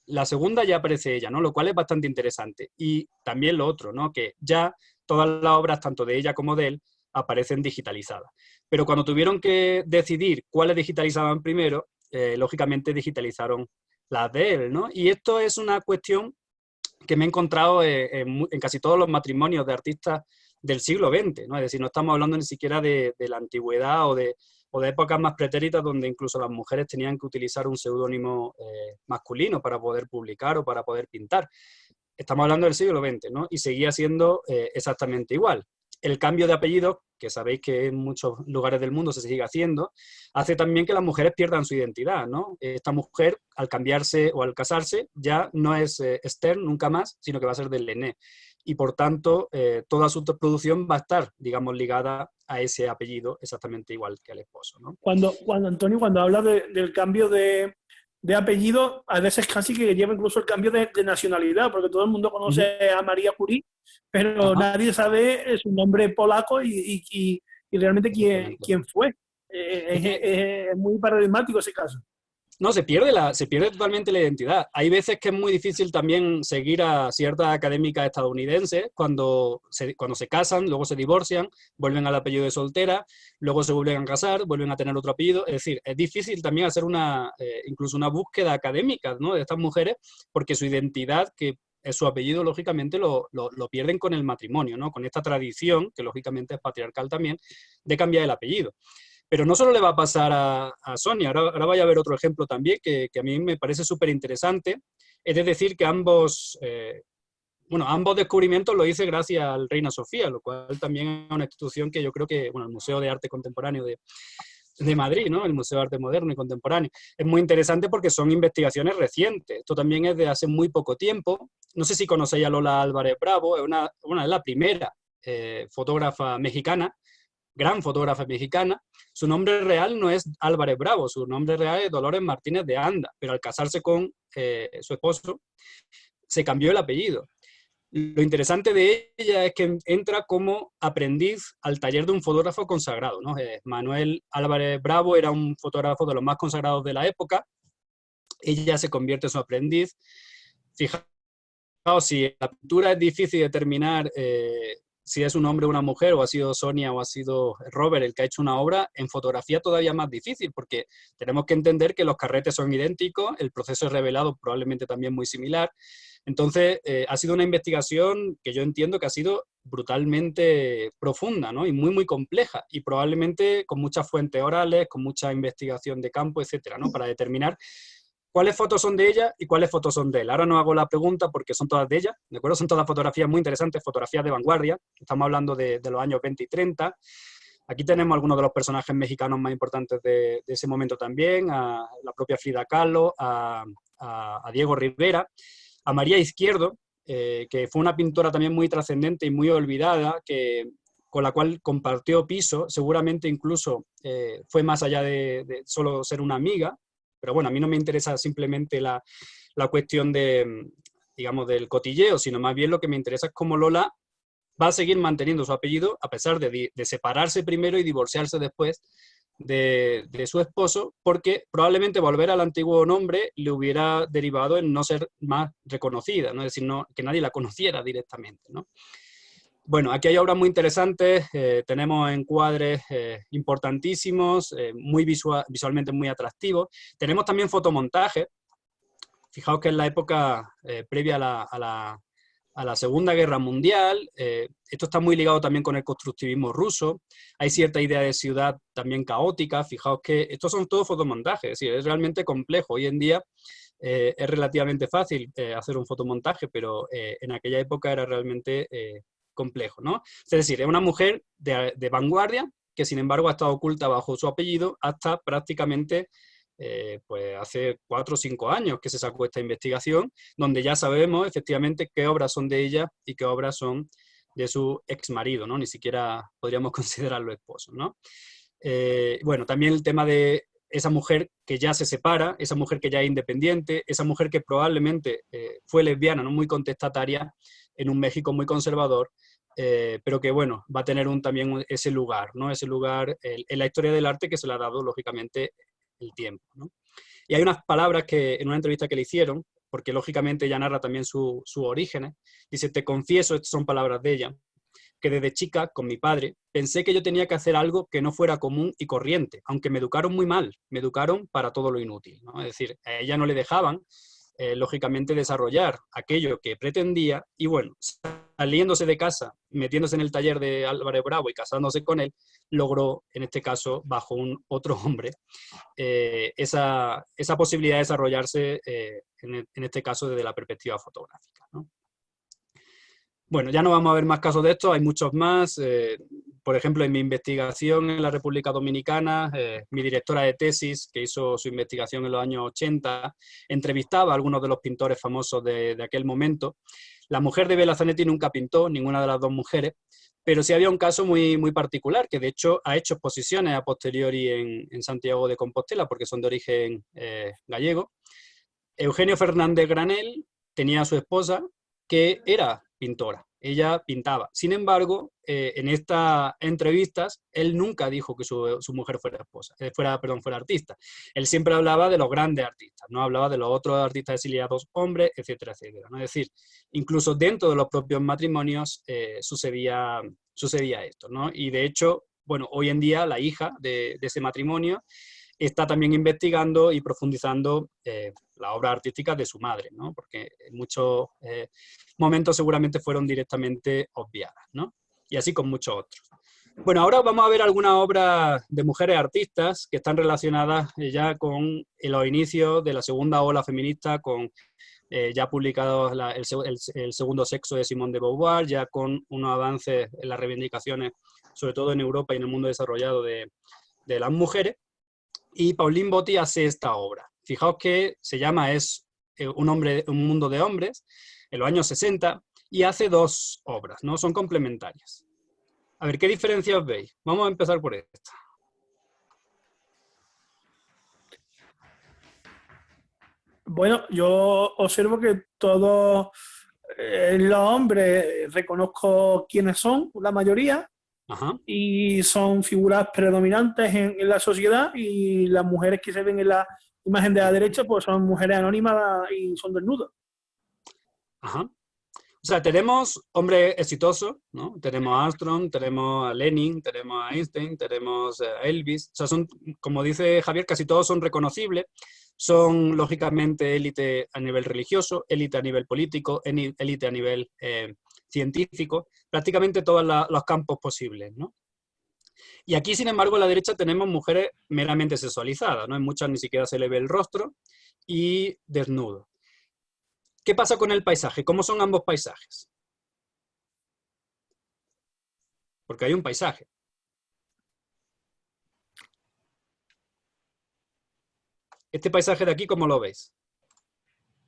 La segunda ya aparece ella, ¿no? Lo cual es bastante interesante. Y también lo otro, ¿no? Que ya todas las obras, tanto de ella como de él, aparecen digitalizadas. Pero cuando tuvieron que decidir cuáles digitalizaban primero, lógicamente digitalizaron las de él, ¿no? Y esto es una cuestión que me he encontrado en casi todos los matrimonios de artistas del siglo XX, ¿no? Es decir, no estamos hablando ni siquiera de la antigüedad o de épocas más pretéritas donde incluso las mujeres tenían que utilizar un seudónimo masculino para poder publicar o para poder pintar. Estamos hablando del siglo XX, ¿no? Y seguía siendo exactamente igual. El cambio de apellido, que sabéis que en muchos lugares del mundo se sigue haciendo, hace también que las mujeres pierdan su identidad, ¿no? Esta mujer, al cambiarse o al casarse, ya no es Stern nunca más, sino que va a ser Delaunay. Y por tanto, toda su producción va a estar, digamos, ligada a ese apellido exactamente igual que al esposo, ¿no? Cuando Antonio, cuando habla del cambio de apellido, a veces casi que lleva incluso el cambio de nacionalidad, porque todo el mundo conoce a María Curie, pero nadie sabe su nombre polaco y realmente quién fue. Es muy paradigmático ese caso. No, se pierde totalmente la identidad. Hay veces que es muy difícil también seguir a ciertas académicas estadounidenses cuando se casan, luego se divorcian, vuelven al apellido de soltera, luego se vuelven a casar, vuelven a tener otro apellido. Es decir, es difícil también hacer incluso una búsqueda académica, ¿no?, de estas mujeres, porque su identidad, que es su apellido, lógicamente lo pierden con el matrimonio, ¿no?, con esta tradición, que lógicamente es patriarcal también, de cambiar el apellido. Pero no solo le va a pasar a Sonia, ahora vaya a ver otro ejemplo también que a mí me parece súper interesante. Es decir, que ambos descubrimientos lo hice gracias al Reina Sofía, lo cual también es una institución que yo creo que, bueno, el Museo de Arte Contemporáneo de Madrid, ¿no?, el Museo de Arte Moderno y Contemporáneo, es muy interesante porque son investigaciones recientes. Esto también es de hace muy poco tiempo. No sé si conocéis a Lola Álvarez Bravo, es la primera fotógrafa mexicana, gran fotógrafa mexicana. Su nombre real no es Álvarez Bravo, su nombre real es Dolores Martínez de Anda, pero al casarse con su esposo se cambió el apellido. Lo interesante de ella es que entra como aprendiz al taller de un fotógrafo consagrado, ¿no? Manuel Álvarez Bravo era un fotógrafo de los más consagrados de la época. Ella se convierte en su aprendiz. Fijaos, si la pintura es difícil determinar si es un hombre o una mujer, o ha sido Sonia o ha sido Robert el que ha hecho una obra, en fotografía todavía más difícil, porque tenemos que entender que los carretes son idénticos, el proceso es revelado probablemente también muy similar. Entonces, ha sido una investigación que yo entiendo que ha sido brutalmente profunda, ¿no?, y muy, muy compleja, y probablemente con muchas fuentes orales, con mucha investigación de campo, etcétera, ¿no?, para determinar cuáles fotos son de ella y cuáles fotos son de él. Ahora no hago la pregunta porque son todas de ella, ¿de acuerdo? Son todas fotografías muy interesantes, fotografías de vanguardia. Estamos hablando de los años 20 y 30. Aquí tenemos algunos de los personajes mexicanos más importantes de ese momento también, a la propia Frida Kahlo, a Diego Rivera, a María Izquierdo, que fue una pintora también muy trascendente y muy olvidada, con la cual compartió piso, seguramente incluso fue más allá de solo ser una amiga, pero bueno, a mí no me interesa simplemente la cuestión digamos, del cotilleo, sino más bien lo que me interesa es cómo Lola va a seguir manteniendo su apellido a pesar de separarse primero y divorciarse después de su esposo, porque probablemente volver al antiguo nombre le hubiera derivado en no ser más reconocida, ¿no? Es decir, que nadie la conociera directamente, ¿no? Bueno, aquí hay obras muy interesantes, tenemos encuadres importantísimos, visualmente muy atractivos. Tenemos también fotomontajes. Fijaos que en la época previa a la Segunda Guerra Mundial, esto está muy ligado también con el constructivismo ruso, hay cierta idea de ciudad también caótica. Fijaos que estos son todos fotomontajes, es decir, es realmente complejo. Hoy en día es relativamente fácil hacer un fotomontaje, pero en aquella época era realmente complejo, ¿no? Es decir, es una mujer de vanguardia que sin embargo ha estado oculta bajo su apellido hasta prácticamente pues hace 4 o 5 años que se sacó esta investigación, donde ya sabemos efectivamente qué obras son de ella y qué obras son de su exmarido, ¿no? Ni siquiera podríamos considerarlo esposo, ¿no? Bueno, también el tema de esa mujer que ya se separa, esa mujer que ya es independiente, esa mujer que probablemente fue lesbiana, ¿no? Muy contestataria en un México muy conservador, pero que, bueno, va a tener también ese lugar, ¿no? Ese lugar en la historia del arte que se le ha dado, lógicamente, el tiempo, ¿no? Y hay unas palabras que en una entrevista que le hicieron, porque lógicamente ella narra también sus orígenes, dice: te confieso, estas son palabras de ella, que desde chica, con mi padre, pensé que yo tenía que hacer algo que no fuera común y corriente, aunque me educaron muy mal, me educaron para todo lo inútil, ¿no? Es decir, a ella no le dejaban, lógicamente, desarrollar aquello que pretendía, y bueno, saliéndose de casa, metiéndose en el taller de Álvarez Bravo y casándose con él, logró, en este caso, bajo otro hombre, esa posibilidad de desarrollarse, en este caso, desde la perspectiva fotográfica, ¿no? Bueno, ya no vamos a ver más casos de esto, hay muchos más. Por ejemplo, en mi investigación en la República Dominicana, mi directora de tesis, que hizo su investigación en los años 80, entrevistaba a algunos de los pintores famosos de aquel momento. La mujer de Bela Zanetti nunca pintó, ninguna de las dos mujeres, pero sí había un caso muy, muy particular, que de hecho ha hecho exposiciones a posteriori en Santiago de Compostela, porque son de origen gallego. Eugenio Fernández Granell tenía a su esposa, que era pintora, ella pintaba. Sin embargo, en estas entrevistas, él nunca dijo que su mujer fuera esposa, fuera artista. Él siempre hablaba de los grandes artistas, no hablaba de los otros artistas exiliados, hombres, etcétera, etcétera, ¿no? Es decir, incluso dentro de los propios matrimonios sucedía esto, ¿no? Y de hecho, bueno, hoy en día la hija de ese matrimonio está también investigando y profundizando la obra artística de su madre, ¿no? Porque en muchos momentos seguramente fueron directamente obviadas, ¿no? Y así con muchos otros. Bueno, ahora vamos a ver algunas obras de mujeres artistas que están relacionadas ya con los inicios de la segunda ola feminista, con ya publicados el segundo sexo de Simone de Beauvoir, ya con unos avances en las reivindicaciones, sobre todo en Europa y en el mundo desarrollado de las mujeres. Y Pauline Botti hace esta obra. Fijaos que se llama un mundo de hombres, en los años 60, y hace 2 obras, ¿no? Son complementarias. A ver, ¿qué diferencia os veis? Vamos a empezar por esta. Bueno, yo observo que todos los hombres reconozco quiénes son, la mayoría, Ajá. y son figuras predominantes en la sociedad, y las mujeres que se ven en la imagen de la derecha pues son mujeres anónimas y son desnudas. Ajá. O sea, tenemos hombres exitosos, ¿no? Tenemos a Armstrong, tenemos a Lenin, tenemos a Einstein, tenemos a Elvis. O sea, son, como dice Javier, casi todos son reconocibles. Son, lógicamente, élite a nivel religioso, élite a nivel político, élite a nivel científico, prácticamente todos los campos posibles, ¿no? Y aquí, sin embargo, a la derecha tenemos mujeres meramente sexualizadas, ¿no? En muchas ni siquiera se le ve el rostro, y desnudo. ¿Qué pasa con el paisaje? ¿Cómo son ambos paisajes? Porque hay un paisaje. Este paisaje de aquí, ¿cómo lo veis?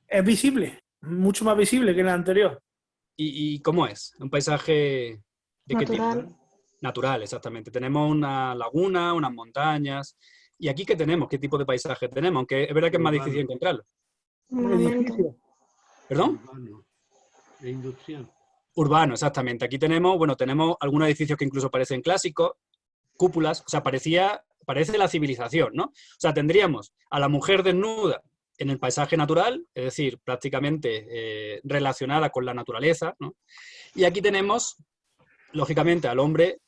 Es visible, mucho más visible que en el anterior. ¿Y cómo es? ¿Un paisaje de qué tipo? Natural. Natural, exactamente. Tenemos una laguna, unas montañas. ¿Y aquí qué tenemos? ¿Qué tipo de paisaje tenemos? Aunque es verdad que es más Urbano. difícil encontrarlo. Monumento. Edificio. ¿Perdón? Urbano e industrial. Urbano, exactamente. Aquí tenemos, bueno, tenemos algunos edificios que incluso parecen clásicos, cúpulas, o sea, parece la civilización, ¿no? O sea, tendríamos a la mujer desnuda en el paisaje natural, es decir, prácticamente relacionada con la naturaleza, ¿no? Y aquí tenemos, lógicamente, al hombre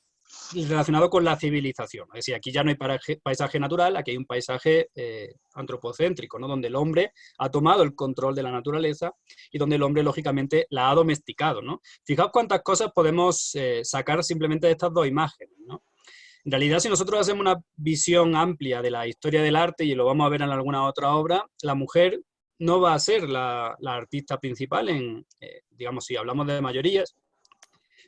relacionado con la civilización. Es decir, aquí ya no hay paisaje natural, aquí hay un paisaje antropocéntrico, ¿no? Donde el hombre ha tomado el control de la naturaleza y donde el hombre, lógicamente, la ha domesticado, ¿no? Fijaos cuántas cosas podemos sacar simplemente de estas dos imágenes, ¿no? En realidad, si nosotros hacemos una visión amplia de la historia del arte, y lo vamos a ver en alguna otra obra, la mujer no va a ser la artista principal digamos, si hablamos de mayorías,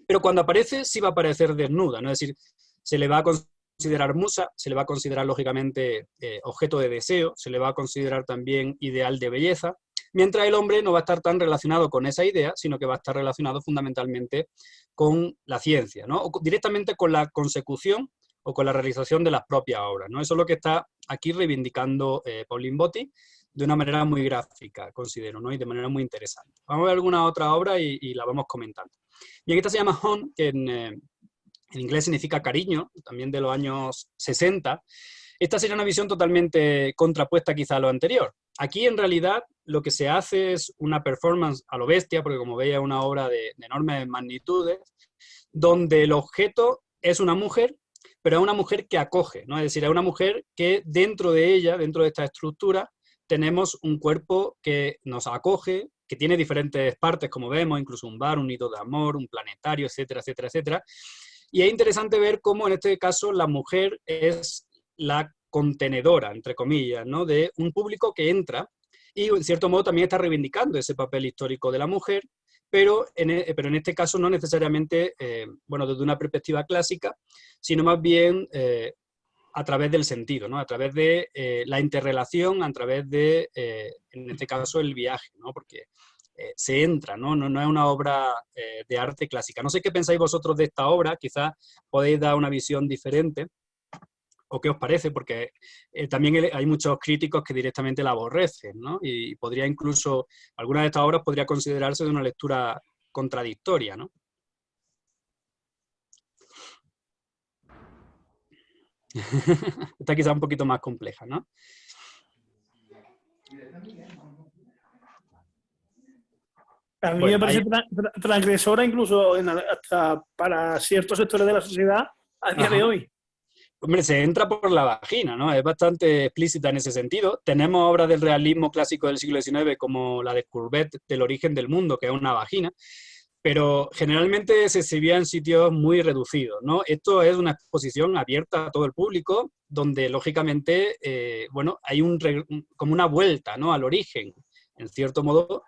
pero cuando aparece sí va a aparecer desnuda, ¿no? Es decir, se le va a considerar musa, se le va a considerar lógicamente objeto de deseo, se le va a considerar también ideal de belleza, mientras el hombre no va a estar tan relacionado con esa idea, sino que va a estar relacionado fundamentalmente con la ciencia, ¿no? O directamente con la consecución o con la realización de las propias obras, ¿no? Eso es lo que está aquí reivindicando Pauline Botti de una manera muy gráfica, considero, ¿no? Y de manera muy interesante. Vamos a ver alguna otra obra y la vamos comentando. Bien, esta se llama Home, que en inglés significa cariño, también de los años 60. Esta sería una visión totalmente contrapuesta quizá a lo anterior. Aquí en realidad lo que se hace es una performance a lo bestia, porque como veis es una obra de enormes magnitudes, donde el objeto es una mujer, pero es una mujer que acoge, ¿no? Es decir, es una mujer que dentro de ella, dentro de esta estructura, tenemos un cuerpo que nos acoge, que tiene diferentes partes, como vemos, incluso un bar, un nido de amor, un planetario, etcétera, etcétera, etcétera. Y es interesante ver cómo en este caso la mujer es la contenedora, entre comillas, ¿no? De un público que entra y en cierto modo también está reivindicando ese papel histórico de la mujer, pero en este caso no necesariamente, bueno, desde una perspectiva clásica, sino más bien a través del sentido, ¿no? A través de la interrelación, a través de, en este caso, el viaje, ¿no? Porque se entra, ¿no? No es una obra de arte clásica. No sé qué pensáis vosotros de esta obra, quizás podéis dar una visión diferente, o qué os parece, porque también hay muchos críticos que directamente la aborrecen, ¿no? Y podría incluso, algunas de estas obras podría considerarse de una lectura contradictoria, ¿no? Esta quizá un poquito más compleja, ¿no? A mí Bueno, me parece transgresora incluso hasta para ciertos sectores de la sociedad a día de hoy. Hombre, se entra por la vagina, ¿no? Es bastante explícita en ese sentido. Tenemos obras del realismo clásico del siglo XIX como la de Courbet, del origen del mundo, que es una vagina, pero generalmente se exhibía en sitios muy reducidos, ¿no? Esto es una exposición abierta a todo el público, donde lógicamente, bueno, hay como una vuelta, ¿no? Al origen, en cierto modo.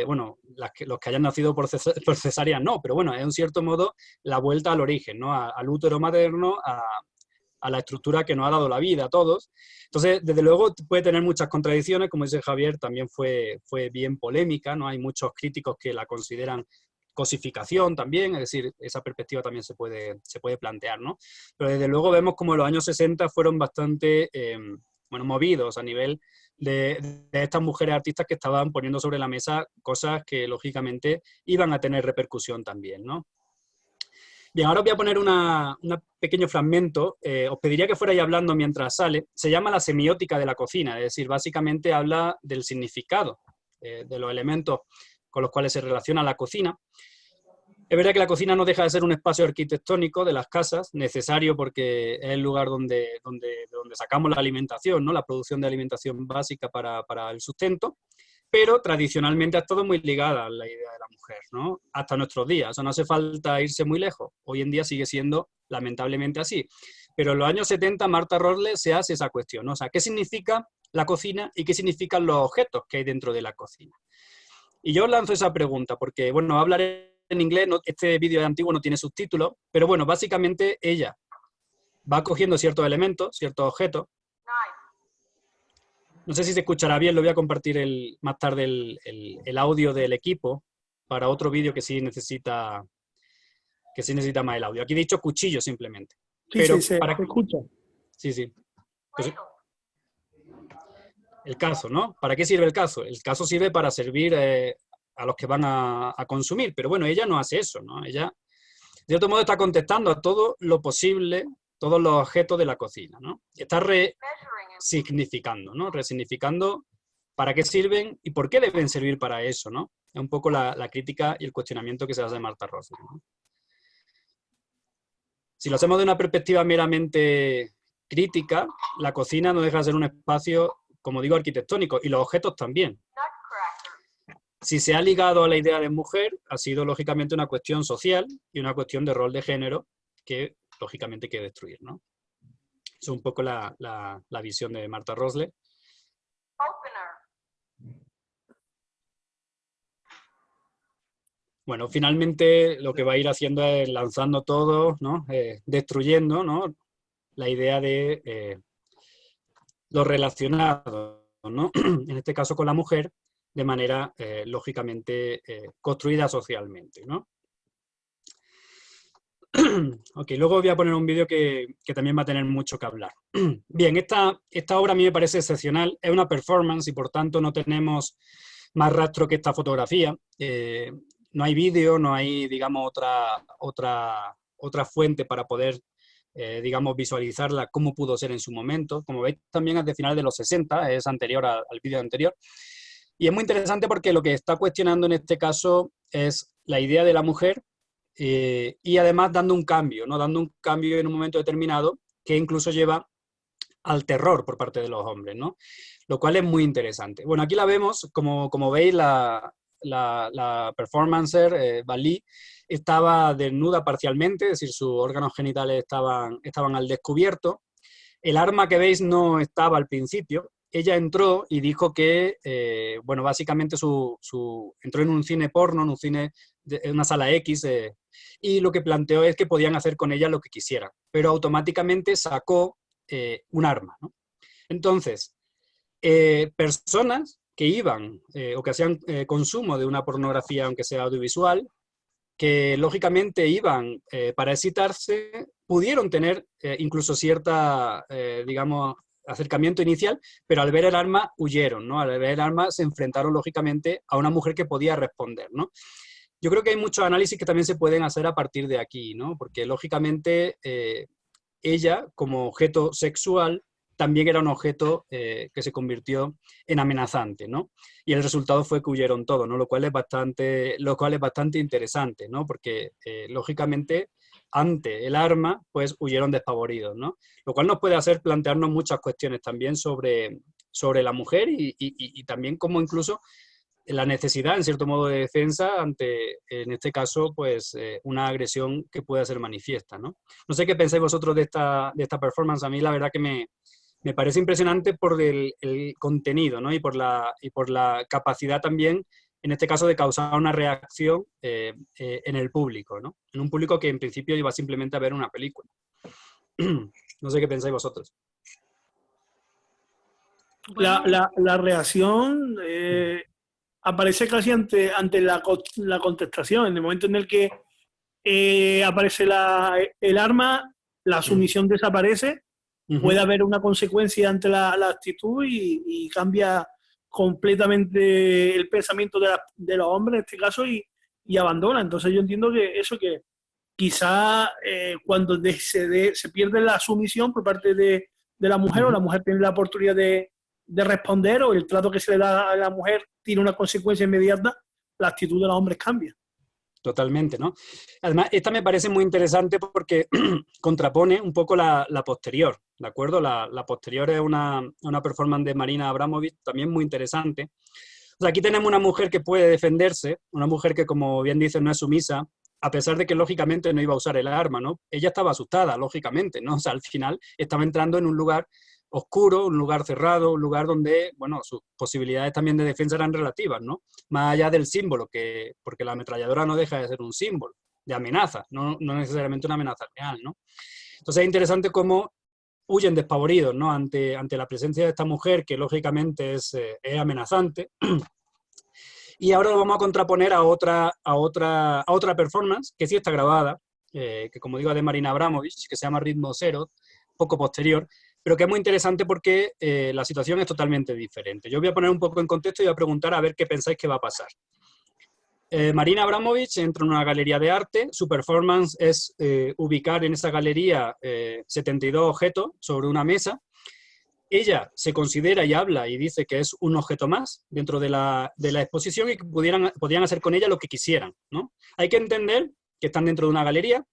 Bueno, los que hayan nacido por cesárea no, pero bueno, es en cierto modo la vuelta al origen, ¿no? Al útero materno, a la estructura que nos ha dado la vida a todos. Entonces, desde luego puede tener muchas contradicciones, como dice Javier, también fue bien polémica, ¿no? Hay muchos críticos que la consideran cosificación también, es decir, esa perspectiva también se puede plantear, ¿no? Pero desde luego vemos como los años 60 fueron bastante, bueno, movidos a nivel de estas mujeres artistas que estaban poniendo sobre la mesa cosas que lógicamente iban a tener repercusión también, ¿no? Bien, ahora os voy a poner un pequeño fragmento, os pediría que fuerais hablando mientras sale. Se llama la semiótica de la cocina, es decir, básicamente habla del significado de los elementos con los cuales se relaciona la cocina. Es verdad que la cocina no deja de ser un espacio arquitectónico de las casas, necesario porque es el lugar donde sacamos la alimentación, ¿no? La producción de alimentación básica para el sustento, pero tradicionalmente ha estado muy ligada a la idea de la mujer, ¿no? Hasta nuestros días. O sea, no hace falta irse muy lejos. Hoy en día sigue siendo lamentablemente así. Pero en los años 70 Martha Rosler se hace esa cuestión, ¿no? O sea, ¿qué significa la cocina y qué significan los objetos que hay dentro de la cocina. Y yo os lanzo esa pregunta porque, bueno, hablaré en inglés, este vídeo es antiguo, no tiene subtítulos, pero bueno, básicamente ella va cogiendo ciertos elementos, ciertos objetos. No sé si se escuchará bien, lo voy a compartir más tarde el audio del equipo para otro vídeo que sí necesita más el audio. Aquí he dicho cuchillo simplemente. Sí, pero sí, se escucha. Sí, sí. Pues, el cazo, ¿no? ¿Para qué sirve el cazo? El cazo sirve para servir a los que van a consumir, pero bueno, ella no hace eso, ¿no? Ella, de otro modo, está contestando a todo lo posible, todos los objetos de la cocina, ¿no? Está resignificando, ¿no? Resignificando para qué sirven y por qué deben servir para eso, ¿no? Es un poco la crítica y el cuestionamiento que se hace de Martha Rosler, ¿no? Si lo hacemos de una perspectiva meramente crítica, la cocina no deja de ser un espacio, como digo, arquitectónico, y los objetos también. Si se ha ligado a la idea de mujer, ha sido lógicamente una cuestión social y una cuestión de rol de género que lógicamente hay que destruir, ¿no? Es un poco la visión de Martha Rosler. Bueno, finalmente lo que va a ir haciendo es lanzando todo, ¿no? Destruyendo, ¿no? La idea de lo relacionado, ¿no? En este caso con la mujer, de manera lógicamente construida socialmente, ¿no? Ok, luego voy a poner un vídeo que también va a tener mucho que hablar. Bien, esta obra a mí me parece excepcional, es una performance y por tanto no tenemos más rastro que esta fotografía. No hay vídeo, no hay, digamos, otra fuente para poder, digamos, visualizarla cómo pudo ser en su momento. Como veis, también es de final de los 60, es anterior al vídeo anterior. Y es muy interesante porque lo que está cuestionando en este caso es la idea de la mujer y además dando un cambio, ¿no? Dando un cambio en un momento determinado que incluso lleva al terror por parte de los hombres, ¿no? Lo cual es muy interesante. Bueno, aquí la vemos, como veis, la performancer, Bali, estaba desnuda parcialmente, es decir, sus órganos genitales estaban al descubierto. El arma que veis no estaba al principio. Ella entró y dijo que, bueno, básicamente entró en un cine porno, en una sala X, y lo que planteó es que podían hacer con ella lo que quisieran, pero automáticamente sacó un arma, ¿no? Entonces, personas que iban o que hacían consumo de una pornografía, aunque sea audiovisual, que lógicamente iban para excitarse, pudieron tener incluso cierta, digamos, acercamiento inicial, pero al ver el arma huyeron, ¿no? Al ver el arma se enfrentaron lógicamente a una mujer que podía responder, ¿no? Yo creo que hay muchos análisis que también se pueden hacer a partir de aquí, ¿no? Porque lógicamente ella, como objeto sexual, también era un objeto que se convirtió en amenazante, ¿no? Y el resultado fue que huyeron todos, ¿no? Lo cual es bastante interesante, ¿no? Porque, lógicamente, ante el arma, pues huyeron despavoridos, ¿no? Lo cual nos puede hacer plantearnos muchas cuestiones también sobre la mujer y también como incluso la necesidad, en cierto modo, de defensa ante, en este caso, pues una agresión que pueda ser manifiesta, ¿no? No sé qué pensáis vosotros de esta performance. A mí la verdad que me parece impresionante por el contenido, ¿no? Y por la capacidad también, en este caso, de causar una reacción en el público, ¿no? En un público que en principio iba simplemente a ver una película. No sé qué pensáis vosotros. La reacción aparece casi ante la contestación. En el momento en el que aparece el arma, la sumisión desaparece, puede haber una consecuencia ante la actitud y cambia completamente el pensamiento de los hombres en este caso y abandona. Entonces yo entiendo que eso, que quizá cuando se pierde la sumisión por parte de la mujer, o la mujer tiene la oportunidad de responder, o el trato que se le da a la mujer tiene una consecuencia inmediata, la actitud de los hombres cambia. Totalmente, ¿no? Además, esta me parece muy interesante porque contrapone un poco la posterior, ¿de acuerdo? La posterior es una performance de Marina Abramović, también muy interesante. O sea, aquí tenemos una mujer que puede defenderse, una mujer que, como bien dice, no es sumisa, a pesar de que, lógicamente, no iba a usar el arma, ¿no? Ella estaba asustada, lógicamente, ¿no? O sea, al final estaba entrando en un lugar oscuro, un lugar cerrado, un lugar donde, bueno, sus posibilidades también de defensa eran relativas, ¿no? Más allá del símbolo, porque la ametralladora no deja de ser un símbolo de amenaza, no necesariamente una amenaza real, ¿no? Entonces es interesante cómo huyen despavoridos, ¿no? ante la presencia de esta mujer, que lógicamente es amenazante. Y ahora lo vamos a contraponer a otra performance, que sí está grabada, que como digo es de Marina Abramovich, que se llama Ritmo Cero, poco posterior, pero que es muy interesante porque la situación es totalmente diferente. Yo voy a poner un poco en contexto y voy a preguntar a ver qué pensáis que va a pasar. Marina Abramovich entra en una galería de arte, su performance es ubicar en esa galería 72 objetos sobre una mesa. Ella se considera y habla y dice que es un objeto más dentro de la exposición y que podían hacer con ella lo que quisieran, ¿no? Hay que entender que están dentro de una galería,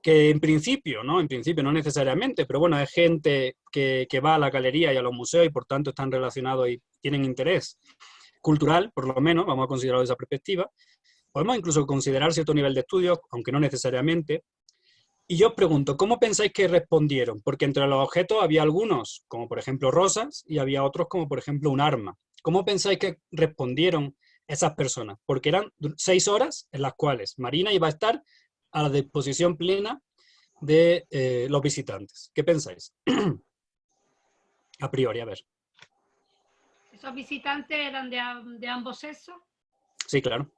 que en principio no necesariamente, pero bueno, es gente que va a la galería y a los museos y por tanto están relacionados y tienen interés cultural, por lo menos, vamos a considerarlo desde esa perspectiva. Podemos incluso considerar cierto nivel de estudios, aunque no necesariamente. Y yo os pregunto, ¿cómo pensáis que respondieron? Porque entre los objetos había algunos, como por ejemplo rosas, y había otros como por ejemplo un arma. ¿Cómo pensáis que respondieron esas personas? Porque eran 6 horas en las cuales Marina iba a estar a la disposición plena de los visitantes. ¿Qué pensáis? A priori, a ver. ¿Esos visitantes eran de ambos sexos? Sí, claro.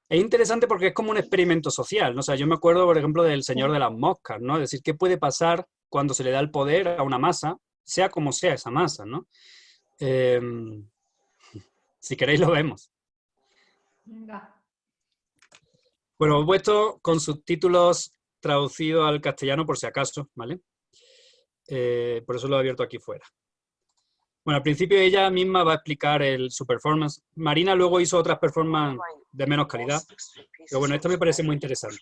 Es interesante porque es como un experimento social, ¿no? O sea, yo me acuerdo, por ejemplo, del Señor de las Moscas, ¿no? Es decir, ¿qué puede pasar cuando se le da el poder a una masa, sea como sea esa masa, ¿no? Si queréis lo vemos. Venga. Bueno, he puesto con subtítulos traducidos al castellano por si acaso, ¿vale? Por eso lo he abierto aquí fuera. Bueno, al principio ella misma va a explicar su performance. Marina luego hizo otras performances de menos calidad, pero bueno, esta me parece muy interesante.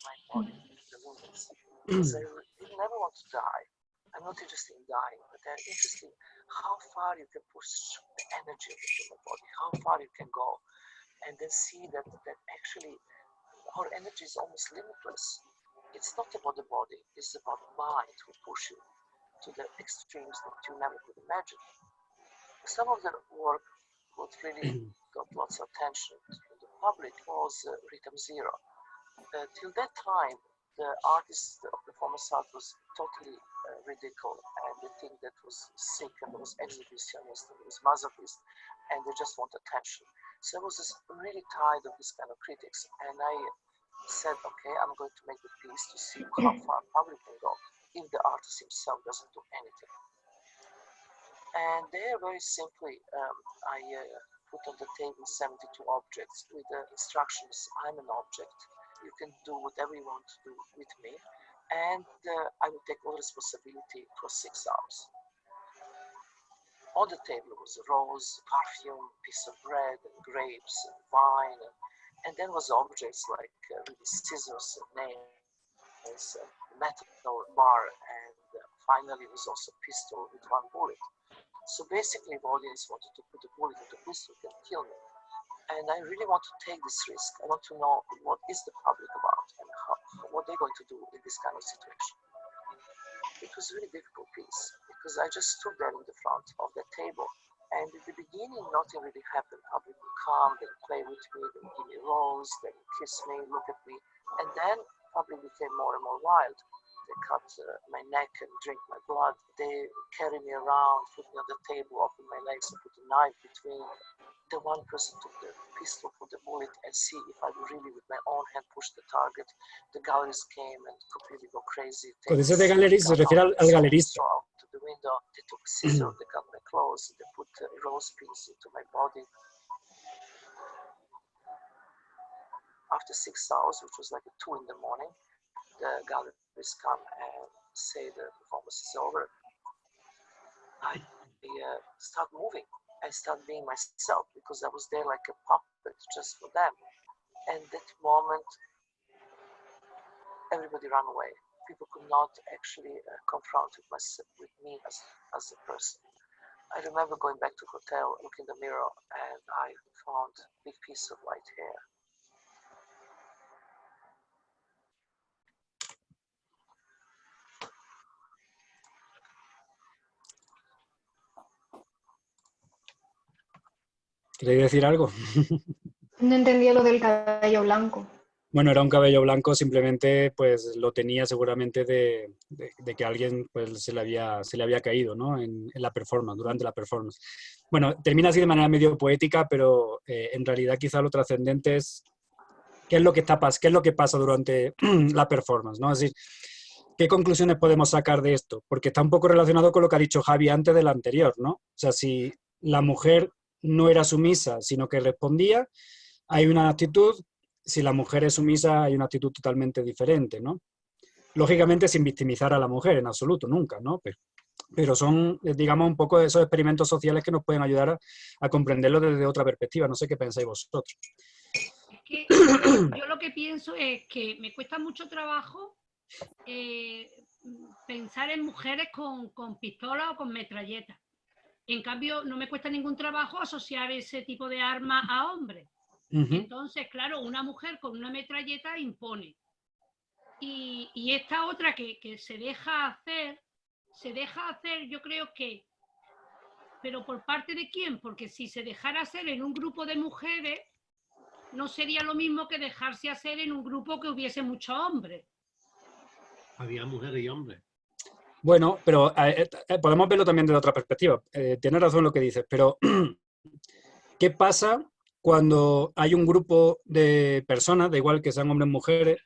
And then see that actually our energy is almost limitless. It's not about the body, it's about mind who push you to the extremes that you never could imagine. Some of the work what really got lots of attention in the public was Rhythm Zero. Till that time, the artist of performance art was totally ridiculed, and they think that was sick and was exhibitionist and was masochist, and they just want attention. So I was just really tired of this kind of critics, and I said, okay, I'm going to make a piece to see how far public can go if the artist himself doesn't do anything. And there, very simply, I put on the table 72 objects with the instructions, I'm an object, you can do whatever you want to do with me, and I will take all responsibility for 6 hours. On the table was a rose, perfume, piece of bread, and grapes, and wine, and then was objects like really scissors, and nails, and metal bar, and finally was also a pistol with 1 bullet. So basically the audience wanted to put a bullet into a pistol and kill me. And I really want to take this risk. I want to know what is the public about and what they're going to do in this kind of situation. It was a really difficult piece because I just stood there in the front of the table, and in the beginning nothing really happened. Public would come, they would play with me, they would give me a rose, they would kiss me, look at me, and then public became more and more wild. They cut my neck and drink my blood. They carry me around, put me on the table, open my legs and put a knife between. The one person took the pistol, put the bullet, and see if I would really with my own hand push the target. The galleries came and completely go crazy. Cuando dice de galleries se refiere al galerista. To the window, they took a scissor, they cut my clothes, they put a rose piece into my body. After 6 hours, which was like 2 in the morning, the galleries come and say the performance is over. I start moving. I start being myself because I was there like a puppet just for them. And that moment, everybody ran away. People could not actually confront with me as a person. I remember going back to the hotel, look in the mirror, and I found a big piece of white hair. ¿Queréis decir algo? No entendía lo del cabello blanco. Bueno, era un cabello blanco, simplemente pues lo tenía seguramente de que a alguien pues se le había caído, ¿no? En la performance, durante la performance. Bueno, termina así de manera medio poética, pero en realidad quizá lo trascendente es qué es lo que pasa durante la performance, ¿no? Es decir, ¿qué conclusiones podemos sacar de esto? Porque está un poco relacionado con lo que ha dicho Javi antes de la anterior, ¿no? O sea, si la mujer no era sumisa, sino que respondía, hay una actitud. Si la mujer es sumisa, hay una actitud totalmente diferente, ¿no? Lógicamente sin victimizar a la mujer en absoluto, nunca, ¿no? Pero son, digamos, un poco esos experimentos sociales que nos pueden ayudar a comprenderlo desde otra perspectiva. No sé qué pensáis vosotros. Es que yo lo que pienso es que me cuesta mucho trabajo pensar en mujeres con pistola o con metralleta. En cambio, no me cuesta ningún trabajo asociar ese tipo de arma a hombres. Entonces, claro, una mujer con una metralleta impone. Y esta otra que se deja hacer, yo creo que, pero ¿por parte de quién? Porque si se dejara hacer en un grupo de mujeres, no sería lo mismo que dejarse hacer en un grupo que hubiese muchos hombres. Había mujeres y hombres. Bueno, pero podemos verlo también desde otra perspectiva. Tienes razón lo que dices, pero ¿qué pasa cuando hay un grupo de personas, da igual que sean hombres o mujeres,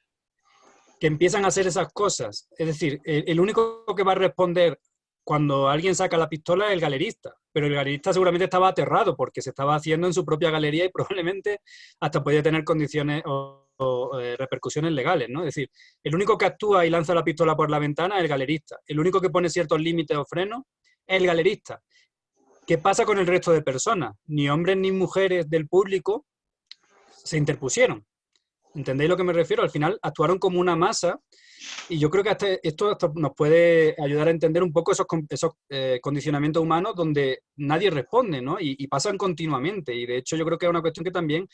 que empiezan a hacer esas cosas? Es decir, el único que va a responder cuando alguien saca la pistola es el galerista, pero el galerista seguramente estaba aterrado porque se estaba haciendo en su propia galería y probablemente hasta podía tener condiciones o repercusiones legales, ¿no? Es decir, el único que actúa y lanza la pistola por la ventana es el galerista. El único que pone ciertos límites o frenos es el galerista. ¿Qué pasa con el resto de personas? Ni hombres ni mujeres del público se interpusieron. ¿Entendéis lo que me refiero? Al final actuaron como una masa y yo creo que esto nos puede ayudar a entender un poco esos condicionamientos humanos donde nadie responde, ¿no? Y pasan continuamente. Y de hecho yo creo que es una cuestión que también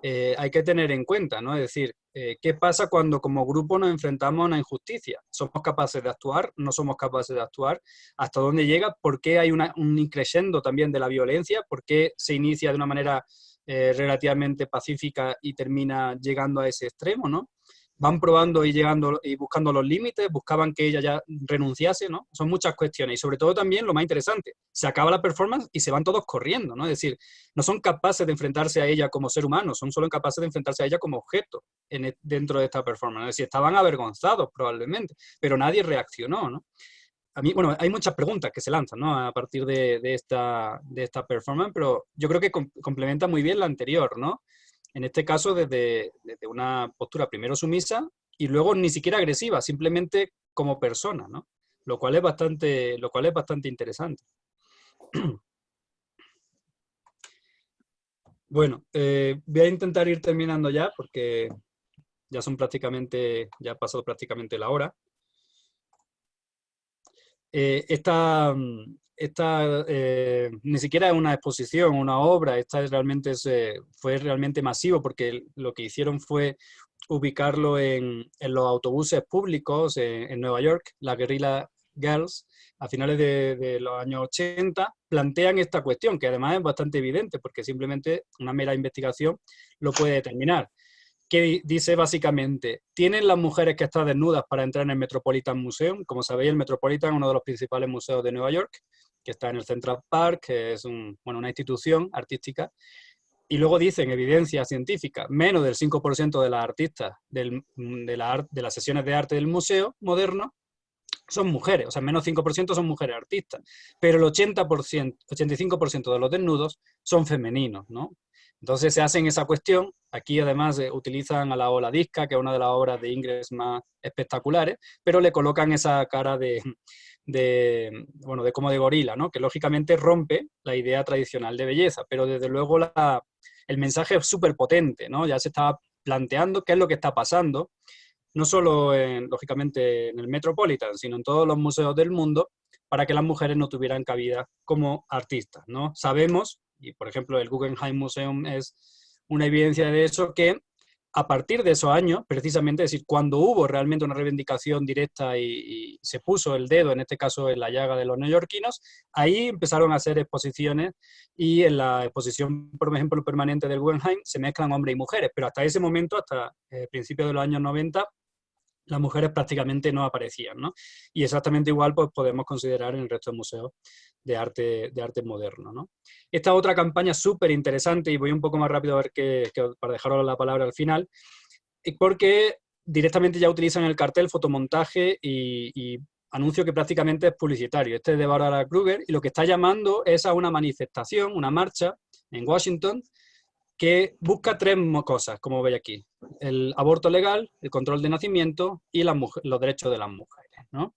hay que tener en cuenta, ¿no? Es decir, ¿qué pasa cuando como grupo nos enfrentamos a una injusticia? ¿Somos capaces de actuar? ¿No somos capaces de actuar? ¿Hasta dónde llega? ¿Por qué hay un increciendo también de la violencia? ¿Por qué se inicia de una manera relativamente pacífica y termina llegando a ese extremo, ¿no? Van probando y llegando y buscando los límites, buscaban que ella ya renunciase, ¿no? Son muchas cuestiones y sobre todo también lo más interesante, se acaba la performance y se van todos corriendo, ¿no? Es decir, no son capaces de enfrentarse a ella como ser humano, son solo capaces de enfrentarse a ella como objeto dentro de esta performance. Es decir, estaban avergonzados probablemente, pero nadie reaccionó, ¿no? A mí, bueno, hay muchas preguntas que se lanzan, ¿no? A partir de esta performance, pero yo creo que complementa muy bien la anterior, ¿no? En este caso, desde una postura primero sumisa y luego ni siquiera agresiva, simplemente como persona, ¿no? Lo cual es bastante interesante. Bueno, voy a intentar ir terminando ya, porque ya ha pasado prácticamente la hora. Esta ni siquiera es una exposición, una obra, fue realmente masivo porque lo que hicieron fue ubicarlo en los autobuses públicos en Nueva York. Las Guerrilla Girls, a finales de los años 80, plantean esta cuestión, que además es bastante evidente porque simplemente una mera investigación lo puede determinar. Que dice básicamente, ¿tienen las mujeres que estar desnudas para entrar en el Metropolitan Museum? Como sabéis, el Metropolitan es uno de los principales museos de Nueva York, que está en el Central Park, que es una institución artística. Y luego dicen, evidencia científica, menos del 5% de las artistas de las sesiones de arte del museo moderno son mujeres, o sea, menos 5% son mujeres artistas, pero el 85% de los desnudos son femeninos, ¿no? Entonces se hacen esa cuestión. Aquí además utilizan a la Ola Disca, que es una de las obras de Ingres más espectaculares, pero le colocan esa cara como de gorila, ¿no? Que lógicamente rompe la idea tradicional de belleza, pero desde luego el mensaje es súper potente, ¿no? Ya se está planteando qué es lo que está pasando, no solo lógicamente en el Metropolitan, sino en todos los museos del mundo, para que las mujeres no tuvieran cabida como artistas, ¿no? Sabemos, y por ejemplo el Guggenheim Museum es una evidencia de eso, que a partir de esos años, precisamente, es decir, cuando hubo realmente una reivindicación directa y se puso el dedo, en este caso en la llaga de los neoyorquinos, ahí empezaron a hacer exposiciones y en la exposición, por ejemplo, permanente del Guggenheim se mezclan hombres y mujeres, pero hasta ese momento, hasta principios de los años 90, las mujeres prácticamente no aparecían, ¿no? Y exactamente igual pues, podemos considerar en el resto de museos de arte moderno, ¿no? Esta otra campaña súper interesante, y voy un poco más rápido a ver para dejaros la palabra al final, porque directamente ya utilizan el cartel, fotomontaje y anuncio que prácticamente es publicitario. Este es de Barbara Kruger y lo que está llamando es a una manifestación, una marcha en Washington, que busca tres cosas, como veis aquí. El aborto legal, el control de nacimiento y los derechos de las mujeres, ¿no?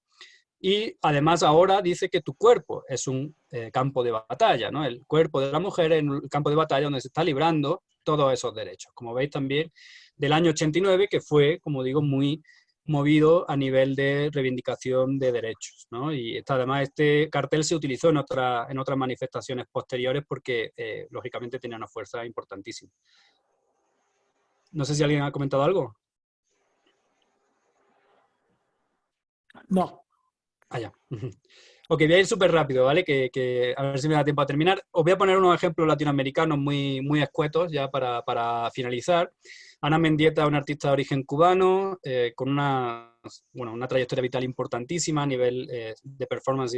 Y además ahora dice que tu cuerpo es un campo de batalla, ¿no? El cuerpo de la mujer es un campo de batalla donde se está librando todos esos derechos. Como veis también del año 89, que fue, como digo, muy movido a nivel de reivindicación de derechos, ¿no? Y además este cartel se utilizó en otras manifestaciones posteriores porque, lógicamente, tenía una fuerza importantísima. No sé si alguien ha comentado algo. No. Ah, ya. Ok, voy a ir súper rápido, ¿vale? A ver si me da tiempo a terminar. Os voy a poner unos ejemplos latinoamericanos muy, muy escuetos ya para finalizar. Ana Mendieta, una artista de origen cubano, con una trayectoria vital importantísima a nivel de performance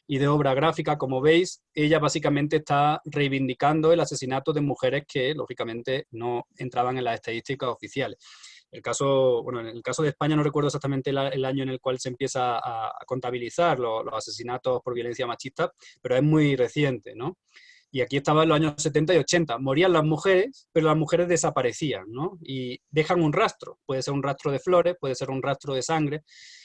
y de obra gráfica. Como veis, ella básicamente está reivindicando el asesinato de mujeres que, lógicamente, no entraban en las estadísticas oficiales. En el caso de España no recuerdo exactamente el año en el cual se empieza a contabilizar los asesinatos por violencia machista, pero es muy reciente, ¿no? Y aquí estaba en los años 70 y 80. Morían las mujeres, pero las mujeres desaparecían, ¿no? Y dejan un rastro. Puede ser un rastro de flores, puede ser un rastro de sangre.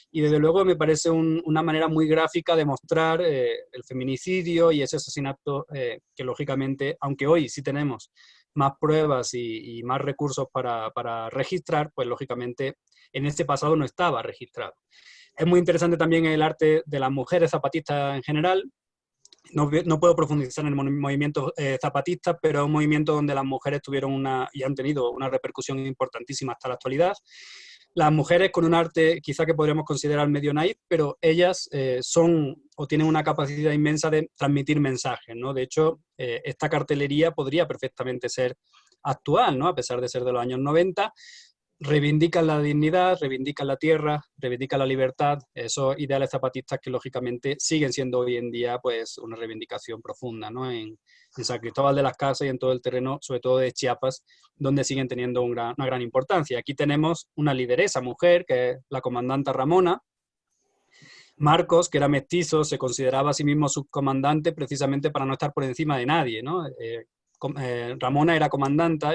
Y desde luego me parece una manera muy gráfica de mostrar el feminicidio y ese asesinato que lógicamente, aunque hoy sí tenemos más pruebas y más recursos para registrar, pues lógicamente en este pasado no estaba registrado. Es muy interesante también el arte de las mujeres zapatistas en general. No puedo profundizar en el movimiento zapatista, pero es un movimiento donde las mujeres tuvieron y han tenido una repercusión importantísima hasta la actualidad. Las mujeres con un arte quizá que podríamos considerar medio naif, pero ellas son o tienen una capacidad inmensa de transmitir mensajes, ¿no? De hecho, esta cartelería podría perfectamente ser actual, ¿no? A pesar de ser de los años 90, reivindican la dignidad, reivindican la tierra, reivindican la libertad, esos ideales zapatistas que lógicamente siguen siendo hoy en día pues una reivindicación profunda, ¿no? En San Cristóbal de las Casas y en todo el terreno, sobre todo de Chiapas, donde siguen teniendo una gran importancia. Aquí tenemos una lideresa mujer, que es la comandante Ramona. Marcos, que era mestizo, se consideraba a sí mismo subcomandante precisamente para no estar por encima de nadie, ¿no? Ramona era comandanta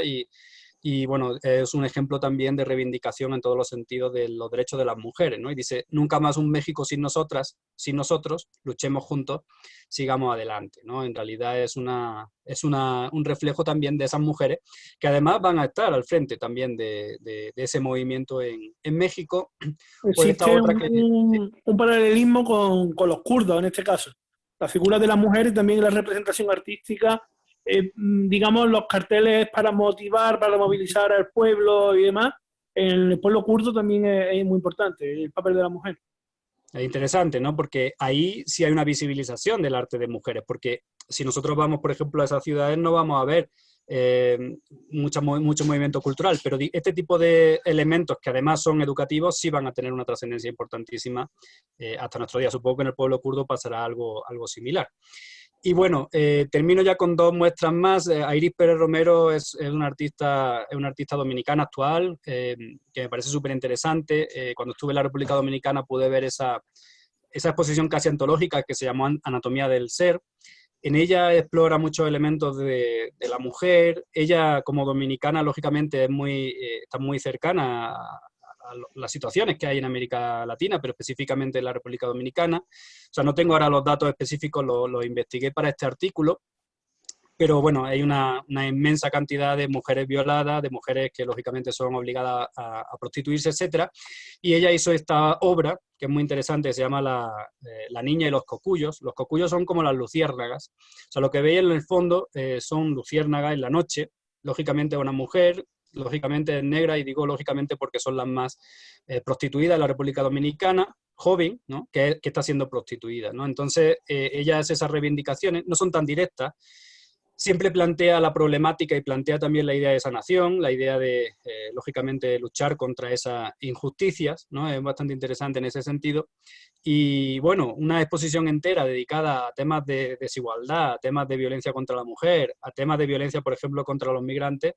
y bueno, es un ejemplo también de reivindicación en todos los sentidos de los derechos de las mujeres, ¿no? Y dice, nunca más un México sin nosotras, sin nosotros, luchemos juntos, sigamos adelante, ¿no? En realidad es un reflejo también de esas mujeres que además van a estar al frente también de ese movimiento en México. Existe un paralelismo con los kurdos en este caso. La figura de las mujeres y también la representación artística, digamos, los carteles para motivar, para movilizar al pueblo y demás. En el pueblo kurdo también es muy importante el papel de la mujer. Es interesante, ¿no? Porque ahí sí hay una visibilización del arte de mujeres, porque si nosotros vamos, por ejemplo, a esas ciudades no vamos a ver mucho movimiento cultural, pero este tipo de elementos que además son educativos sí van a tener una trascendencia importantísima hasta nuestro día. Supongo que en el pueblo kurdo pasará algo similar. Y bueno, termino ya con dos muestras más. Iris Pérez Romero es una artista dominicana actual, que me parece súper interesante. Cuando estuve en la República Dominicana pude ver esa exposición casi antológica que se llamó Anatomía del Ser. En ella explora muchos elementos de la mujer. Ella, como dominicana, lógicamente está muy cercana a las situaciones que hay en América Latina, pero específicamente en la República Dominicana. O sea, no tengo ahora los datos específicos, los investigué para este artículo, pero bueno, hay una inmensa cantidad de mujeres violadas, de mujeres que lógicamente son obligadas a prostituirse, etc. Y ella hizo esta obra, que es muy interesante, se llama La niña y los cocuyos. Los cocuyos son como las luciérnagas. O sea, lo que veis en el fondo son luciérnagas en la noche. Lógicamente una mujer lógicamente negras, y digo lógicamente porque son las más prostituidas en la República Dominicana, joven, ¿no? que está siendo prostituida, ¿no? Entonces, ella hace esas reivindicaciones, no son tan directas, siempre plantea la problemática y plantea también la idea de sanación, la idea de, lógicamente, luchar contra esas injusticias, ¿no? Es bastante interesante en ese sentido. Y, bueno, una exposición entera dedicada a temas de desigualdad, a temas de violencia contra la mujer, a temas de violencia, por ejemplo, contra los migrantes,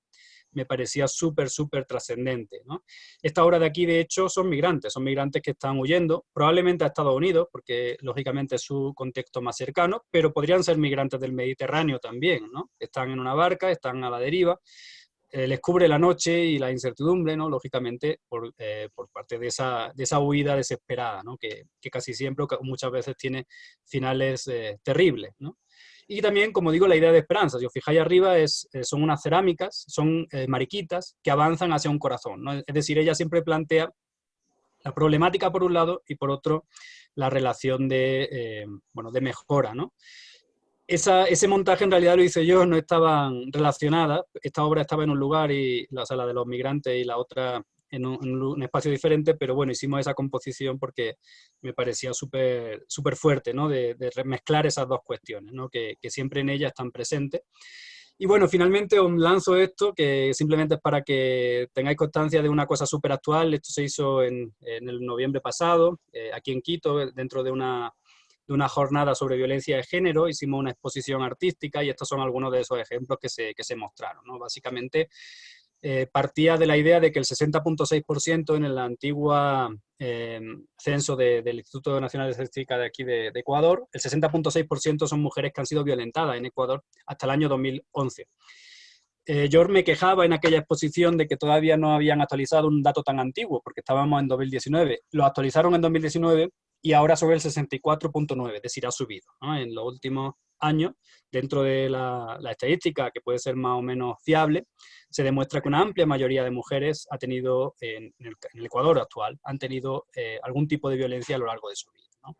me parecía súper, súper trascendente, ¿no? Esta obra de aquí, de hecho, son migrantes que están huyendo, probablemente a Estados Unidos, porque lógicamente es su contexto más cercano, pero podrían ser migrantes del Mediterráneo también, ¿no? Están en una barca, están a la deriva, les cubre la noche y la incertidumbre, ¿no? Lógicamente, por parte de esa huida desesperada, ¿no? Que casi siempre, muchas veces tiene finales terribles, ¿no? Y también, como digo, la idea de esperanza. Si os fijáis arriba, son unas cerámicas, son mariquitas que avanzan hacia un corazón, ¿no? Es decir, ella siempre plantea la problemática por un lado y por otro la relación de mejora, ¿no? Ese montaje en realidad lo hice yo, no estaban relacionadas. Esta obra estaba en un lugar, y la sala de los migrantes, y la otra en un espacio diferente, pero bueno, hicimos esa composición porque me parecía súper fuerte, ¿no? De mezclar esas dos cuestiones, ¿no? Que siempre en ella están presentes. Y bueno, finalmente os lanzo esto, que simplemente es para que tengáis constancia de una cosa súper actual. Esto se hizo en el noviembre pasado, aquí en Quito, dentro de una jornada sobre violencia de género. Hicimos una exposición artística y estos son algunos de esos ejemplos que se mostraron, ¿no? Básicamente, partía de la idea de que el 60.6% en el antiguo censo del Instituto Nacional de Estadística de aquí de Ecuador, el 60.6% son mujeres que han sido violentadas en Ecuador hasta el año 2011. Yo me quejaba en aquella exposición de que todavía no habían actualizado un dato tan antiguo, porque estábamos en 2019. Lo actualizaron en 2019 y ahora sobre el 64.9, es decir, ha subido, ¿no? En los últimos años, dentro de la estadística, que puede ser más o menos fiable, se demuestra que una amplia mayoría de mujeres ha tenido, en el Ecuador actual, han tenido algún tipo de violencia a lo largo de su vida, ¿no?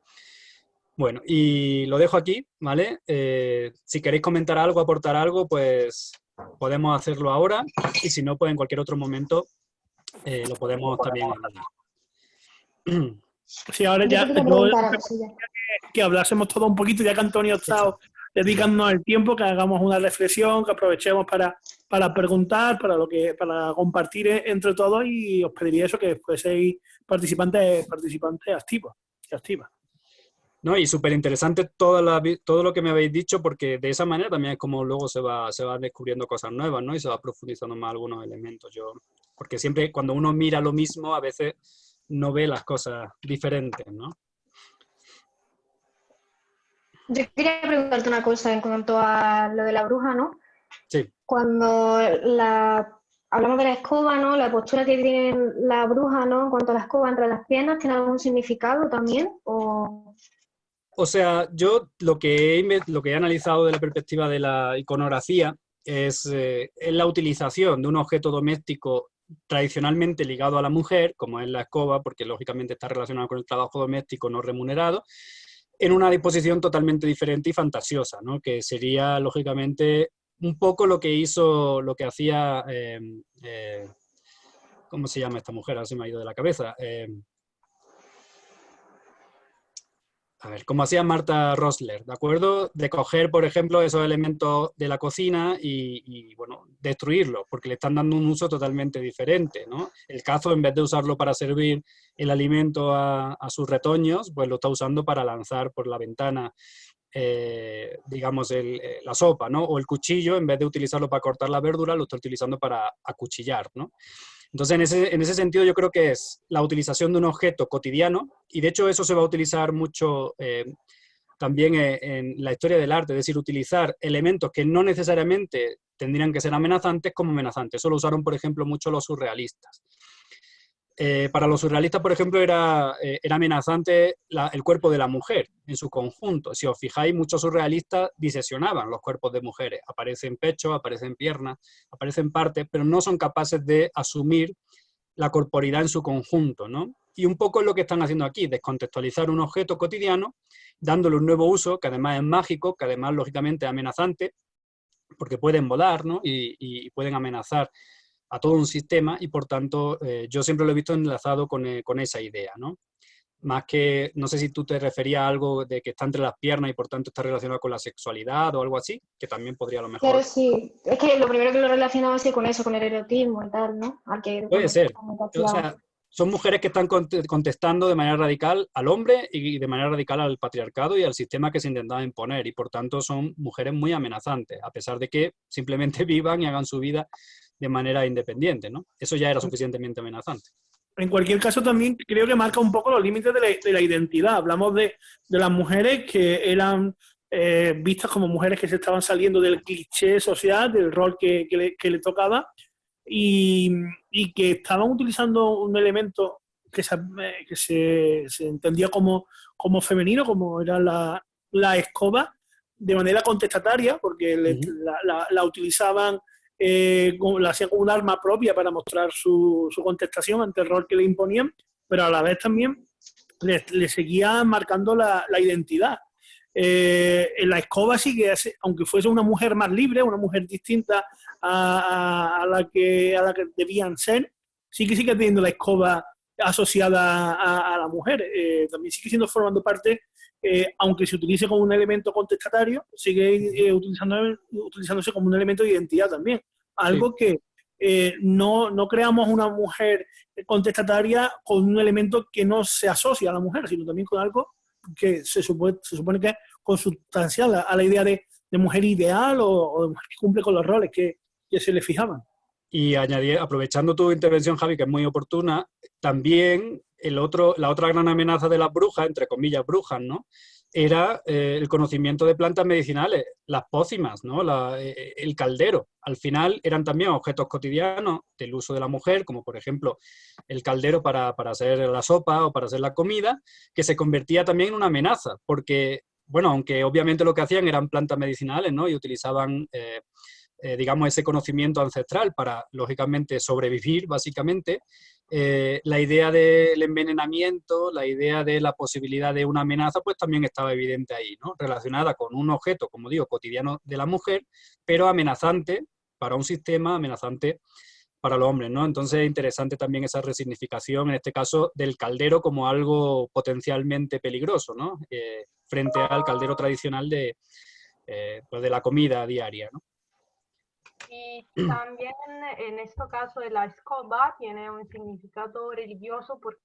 Bueno, y lo dejo aquí, ¿vale? Si queréis comentar algo, aportar algo, pues podemos hacerlo ahora, y si no, pues en cualquier otro momento lo podemos también hablar. Sí, ahora Yo ya te quería preguntar, sí, ya. que hablásemos todo un poquito, ya que Antonio está dedicándonos el tiempo, que hagamos una reflexión, que aprovechemos para preguntar, para compartir entre todos, y os pediría eso, que fueseis participantes activos y activas. No, y súper interesante todo lo que me habéis dicho, porque de esa manera también es como luego se va descubriendo cosas nuevas, ¿no? Y se va profundizando más algunos elementos. Porque siempre cuando uno mira lo mismo, a veces no ve las cosas diferentes, ¿no? Yo quería preguntarte una cosa en cuanto a lo de la bruja, ¿no? Sí. Cuando hablamos de la escoba, ¿no? La postura que tiene la bruja, ¿no? En cuanto a la escoba entre las piernas, ¿tiene algún significado también? O sea, yo lo que he analizado de la perspectiva de la iconografía es la utilización de un objeto doméstico tradicionalmente ligado a la mujer, como es la escoba, porque lógicamente está relacionado con el trabajo doméstico no remunerado, en una disposición totalmente diferente y fantasiosa, ¿no? Que sería, lógicamente, un poco lo que hacía, ¿cómo se llama esta mujer? Ahora se me ha ido de la cabeza. Como hacía Martha Rosler, ¿de acuerdo? De coger, por ejemplo, esos elementos de la cocina y bueno, destruirlos, porque le están dando un uso totalmente diferente, ¿no? El cazo, en vez de usarlo para servir el alimento a sus retoños, pues lo está usando para lanzar por la ventana, digamos, la sopa, ¿no? O el cuchillo, en vez de utilizarlo para cortar la verdura, lo está utilizando para acuchillar, ¿no? Entonces, en ese sentido, yo creo que es la utilización de un objeto cotidiano, y de hecho eso se va a utilizar mucho también en la historia del arte, es decir, utilizar elementos que no necesariamente tendrían que ser amenazantes como amenazantes. Eso lo usaron, por ejemplo, mucho los surrealistas. Para los surrealistas, por ejemplo, era amenazante el cuerpo de la mujer en su conjunto. Si os fijáis, muchos surrealistas disesionaban los cuerpos de mujeres. Aparecen pechos, aparecen piernas, aparecen partes, pero no son capaces de asumir la corporidad en su conjunto, ¿no? Y un poco es lo que están haciendo aquí, descontextualizar un objeto cotidiano, dándole un nuevo uso, que además es mágico, que además, lógicamente, es amenazante, porque pueden volar, ¿no? Y pueden amenazar a todo un sistema y por tanto yo siempre lo he visto enlazado con esa idea, ¿no? Más que, no sé si tú te referías a algo de que está entre las piernas y por tanto está relacionado con la sexualidad o algo así, que también podría a lo mejor... Claro, sí. Es que lo primero que lo relacionaba así con eso, con el erotismo y tal, ¿no? A que, Puede bueno, ser. O comunicación. sea, son mujeres que están contestando de manera radical al hombre y de manera radical al patriarcado y al sistema que se intentaba imponer y por tanto son mujeres muy amenazantes, a pesar de que simplemente vivan y hagan su vida de manera independiente, ¿no? Eso ya era suficientemente amenazante. En cualquier caso, también creo que marca un poco los límites de la identidad. Hablamos de las mujeres que eran vistas como mujeres que se estaban saliendo del cliché social, del rol que le tocaba, y que estaban utilizando un elemento que se entendía como femenino, como era la escoba, de manera contestataria, porque la utilizaban, la hacían como un arma propia para mostrar su contestación ante el rol que le imponían, pero a la vez también le seguía marcando la identidad. En la escoba sí que, aunque fuese una mujer más libre, una mujer distinta a la que debían ser, sí que sigue teniendo la escoba asociada a la mujer. También sigue siendo formando parte, aunque se utilice como un elemento contestatario, sigue utilizándose como un elemento de identidad también. Algo sí. Que no creamos una mujer contestataria con un elemento que no se asocia a la mujer, sino también con algo que se supone que es consustancial a la idea de mujer ideal o de mujer que cumple con los roles que se le fijaban. Y añadir, aprovechando tu intervención, Javi, que es muy oportuna, también la otra gran amenaza de las brujas, entre comillas brujas, ¿no? Era el conocimiento de plantas medicinales, las pócimas, ¿no? El caldero. Al final eran también objetos cotidianos del uso de la mujer, como por ejemplo el caldero para hacer la sopa o para hacer la comida, que se convertía también en una amenaza, porque, bueno, aunque obviamente lo que hacían eran plantas medicinales, ¿no? Y utilizaban, digamos, ese conocimiento ancestral para, lógicamente, sobrevivir, básicamente. La idea del envenenamiento, la idea de la posibilidad de una amenaza, pues también estaba evidente ahí, ¿no? Relacionada con un objeto, como digo, cotidiano de la mujer, pero amenazante para un sistema, amenazante para los hombres, ¿no? Entonces es interesante también esa resignificación, en este caso, del caldero como algo potencialmente peligroso, ¿no? Frente al caldero tradicional pues de la comida diaria, ¿no? Y también en este caso de la escoba tiene un significado religioso porque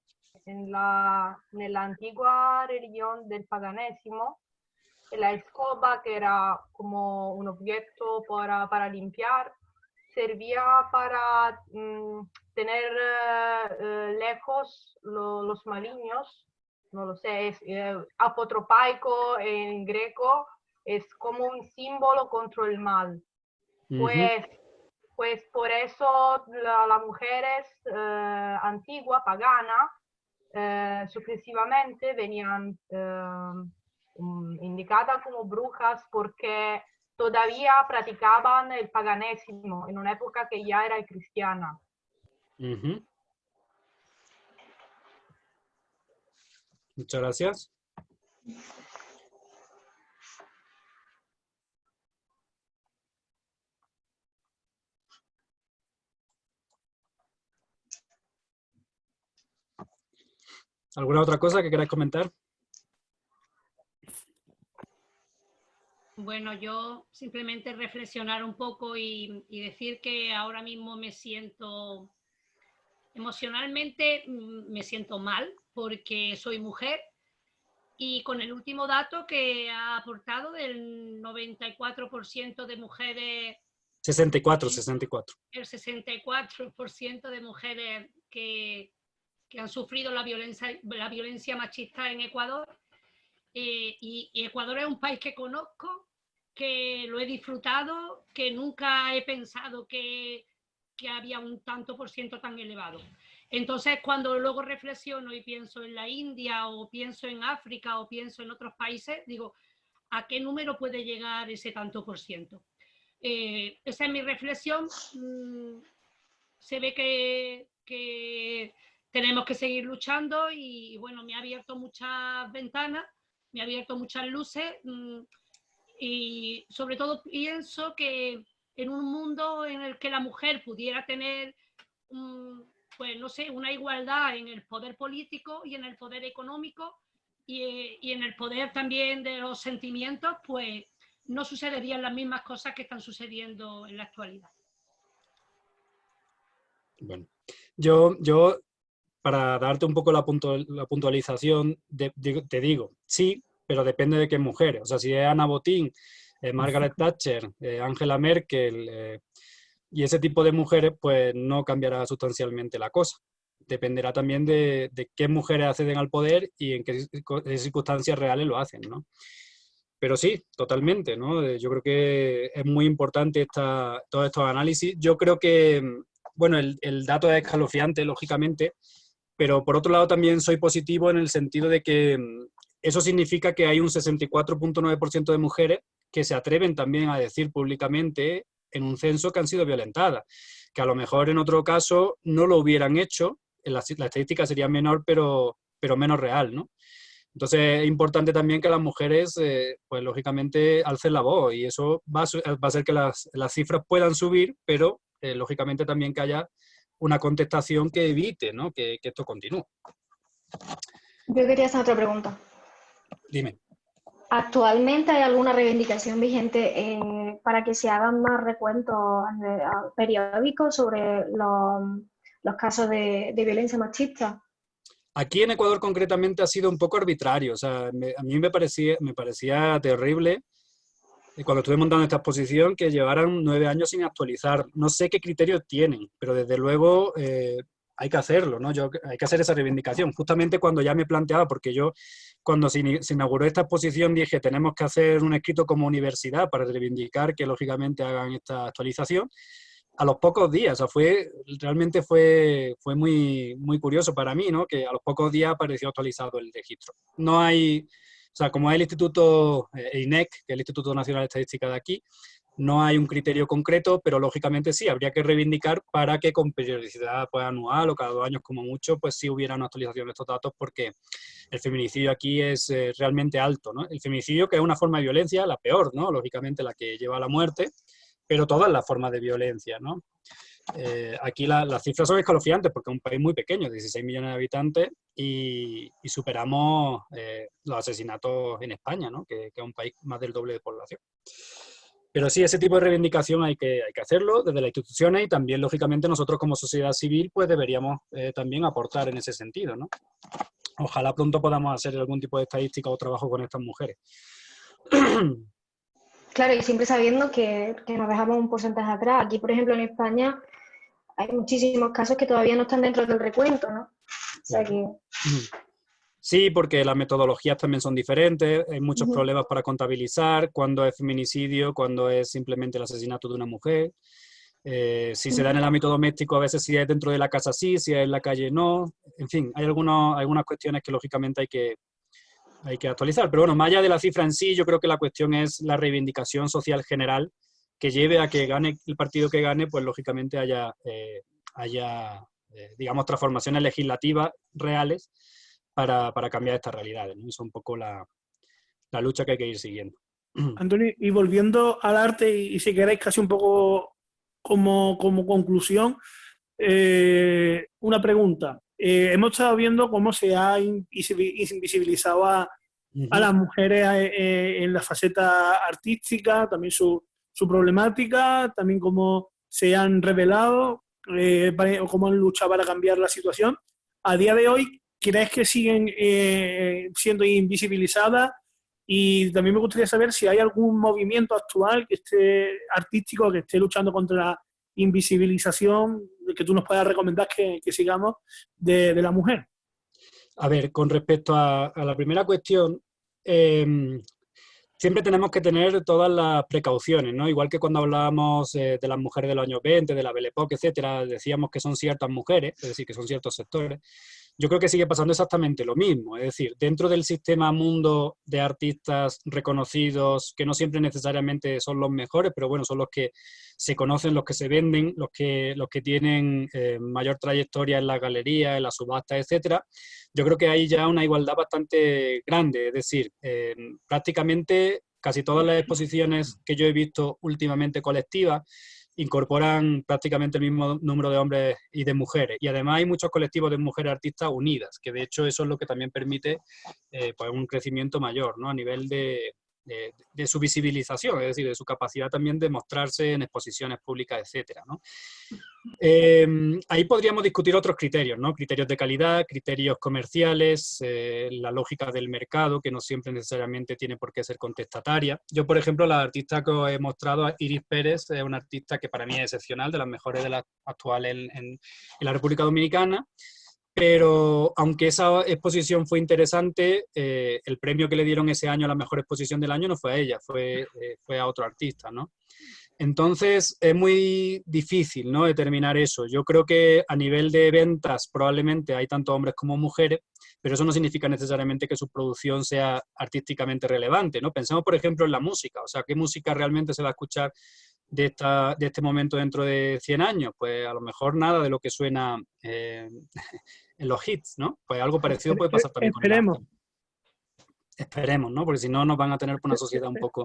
en la antigua religión del paganismo, la escoba, que era como un objeto para limpiar, servía para tener lejos los malignos, no lo sé, es apotropaico en greco, es como un símbolo contra el mal. Pues por eso las mujeres antiguas, paganas, sucesivamente venían indicadas como brujas porque todavía practicaban el paganismo en una época que ya era cristiana. Muchas gracias. ¿Alguna otra cosa que queráis comentar? Bueno, yo simplemente reflexionar un poco y decir que ahora mismo me siento, emocionalmente me siento mal porque soy mujer y con el último dato que ha aportado del 94% de mujeres... 64. El 64% de mujeres que han sufrido la violencia machista en Ecuador. Y Ecuador es un país que conozco, que lo he disfrutado, que nunca he pensado que había un tanto por ciento tan elevado. Entonces, cuando luego reflexiono y pienso en la India o pienso en África o pienso en otros países, digo, ¿a qué número puede llegar ese tanto por ciento? Esa es mi reflexión. Se ve que tenemos que seguir luchando y bueno, me ha abierto muchas ventanas, me ha abierto muchas luces y sobre todo pienso que en un mundo en el que la mujer pudiera tener, pues no sé, una igualdad en el poder político y en el poder económico y en el poder también de los sentimientos, pues no sucederían las mismas cosas que están sucediendo en la actualidad. Bueno, yo para darte un poco la puntualización, te digo, sí, pero depende de qué mujeres. O sea, si es Ana Botín, Margaret Thatcher, Angela Merkel y ese tipo de mujeres, pues no cambiará sustancialmente la cosa. Dependerá también de qué mujeres acceden al poder y en qué circunstancias reales lo hacen, ¿no? Pero sí, totalmente, ¿no? Yo creo que es muy importante todos estos análisis. Yo creo que, bueno, el dato es escalofriante, lógicamente, pero por otro lado también soy positivo en el sentido de que eso significa que hay un 64.9% de mujeres que se atreven también a decir públicamente en un censo que han sido violentadas, que a lo mejor en otro caso no lo hubieran hecho, la estadística sería menor, pero menos real, ¿no? Entonces es importante también que las mujeres, pues lógicamente, alcen la voz y eso va a hacer que las cifras puedan subir, pero lógicamente también que haya una contestación que evite, ¿no? que esto continúe. Yo quería hacer otra pregunta. Dime. ¿Actualmente hay alguna reivindicación vigente para que se hagan más recuentos periódicos sobre los casos de violencia machista? Aquí en Ecuador concretamente ha sido un poco arbitrario. O sea, a mí me parecía terrible cuando estuve montando esta exposición que llevaran 9 años sin actualizar. No sé qué criterios tienen, pero desde luego hay que hacerlo, ¿no? Hay que hacer esa reivindicación. Justamente cuando ya me planteaba, porque yo cuando se inauguró esta exposición dije tenemos que hacer un escrito como universidad para reivindicar que lógicamente hagan esta actualización. A los pocos días, o sea, realmente fue muy, muy curioso para mí, ¿no? Que a los pocos días apareció actualizado el registro. No hay, o sea, como es el Instituto INEC, que es el Instituto Nacional de Estadística de aquí, no hay un criterio concreto, pero lógicamente sí, habría que reivindicar para que con periodicidad pues, anual o cada 2 años como mucho, pues sí hubiera una actualización de estos datos, porque el feminicidio aquí es realmente alto, ¿no? El feminicidio, que es una forma de violencia, la peor, ¿no? Lógicamente la que lleva a la muerte, pero todas las formas de violencia, ¿no? Aquí las cifras son escalofriantes porque es un país muy pequeño, 16 millones de habitantes, y superamos los asesinatos en España, ¿no? Que es un país más del doble de población. Pero sí, ese tipo de reivindicación hay que hacerlo desde las instituciones y también, lógicamente, nosotros como sociedad civil pues deberíamos también aportar en ese sentido, ¿no? Ojalá pronto podamos hacer algún tipo de estadística o trabajo con estas mujeres. Claro, y siempre sabiendo que nos dejamos un porcentaje atrás. Aquí, por ejemplo, en España hay muchísimos casos que todavía no están dentro del recuento, ¿no? O sea que... Sí, porque las metodologías también son diferentes, hay muchos problemas para contabilizar, cuándo es feminicidio, cuándo es simplemente el asesinato de una mujer. Si se da en el ámbito doméstico, a veces si es dentro de la casa sí, si es en la calle no. En fin, hay algunas cuestiones que lógicamente hay que actualizar. Pero bueno, más allá de la cifra en sí, yo creo que la cuestión es la reivindicación social general que lleve a que gane el partido que gane, pues lógicamente haya digamos, transformaciones legislativas reales para cambiar estas realidades, ¿no? Esa es un poco la lucha que hay que ir siguiendo. Antonio, y volviendo al arte, y si queréis casi un poco como conclusión, una pregunta. Hemos estado viendo cómo se ha invisibilizado a las mujeres en la faceta artística, también su problemática, también cómo se han revelado, cómo han luchado para cambiar la situación. A día de hoy, ¿crees que siguen siendo invisibilizadas? Y también me gustaría saber si hay algún movimiento actual que esté artístico, que esté luchando contra la invisibilización, que tú nos puedas recomendar que sigamos de la mujer. A ver, con respecto a la primera cuestión, siempre tenemos que tener todas las precauciones, ¿no? Igual que cuando hablábamos de las mujeres de los años 20, de la Belle Époque, etcétera, decíamos que son ciertas mujeres, es decir, que son ciertos sectores. Yo creo que sigue pasando exactamente lo mismo, es decir, dentro del sistema mundo de artistas reconocidos, que no siempre necesariamente son los mejores, pero bueno, son los que se conocen, los que se venden, los que tienen mayor trayectoria en la galería, en la subasta, etcétera. Yo creo que hay ya una igualdad bastante grande, es decir, prácticamente casi todas las exposiciones que yo he visto últimamente colectivas incorporan prácticamente el mismo número de hombres y de mujeres. Y además hay muchos colectivos de mujeres artistas unidas, que de hecho eso es lo que también permite pues un crecimiento mayor, ¿no? A nivel de su visibilización, es decir, de su capacidad también de mostrarse en exposiciones públicas, etcétera, ¿no? Ahí podríamos discutir otros criterios, ¿no? Criterios de calidad, criterios comerciales, la lógica del mercado, que no siempre necesariamente tiene por qué ser contestataria. Yo, por ejemplo, la artista que os he mostrado, Iris Pérez, es una artista que para mí es excepcional, de las mejores de las actuales en la República Dominicana. Pero aunque esa exposición fue interesante, el premio que le dieron ese año a la mejor exposición del año no fue a ella, fue a otro artista, ¿no? Entonces es muy difícil, ¿no?, determinar eso. Yo creo que a nivel de ventas probablemente hay tanto hombres como mujeres, pero eso no significa necesariamente que su producción sea artísticamente relevante, ¿no? Pensemos, por ejemplo, en la música. O sea, ¿qué música realmente se va a escuchar de este momento dentro de 100 años? Pues a lo mejor nada de lo que suena en los hits, ¿no? Pues algo parecido puede pasar también con el arte. Esperemos, ¿no? Porque si no nos van a tener por una sociedad un poco...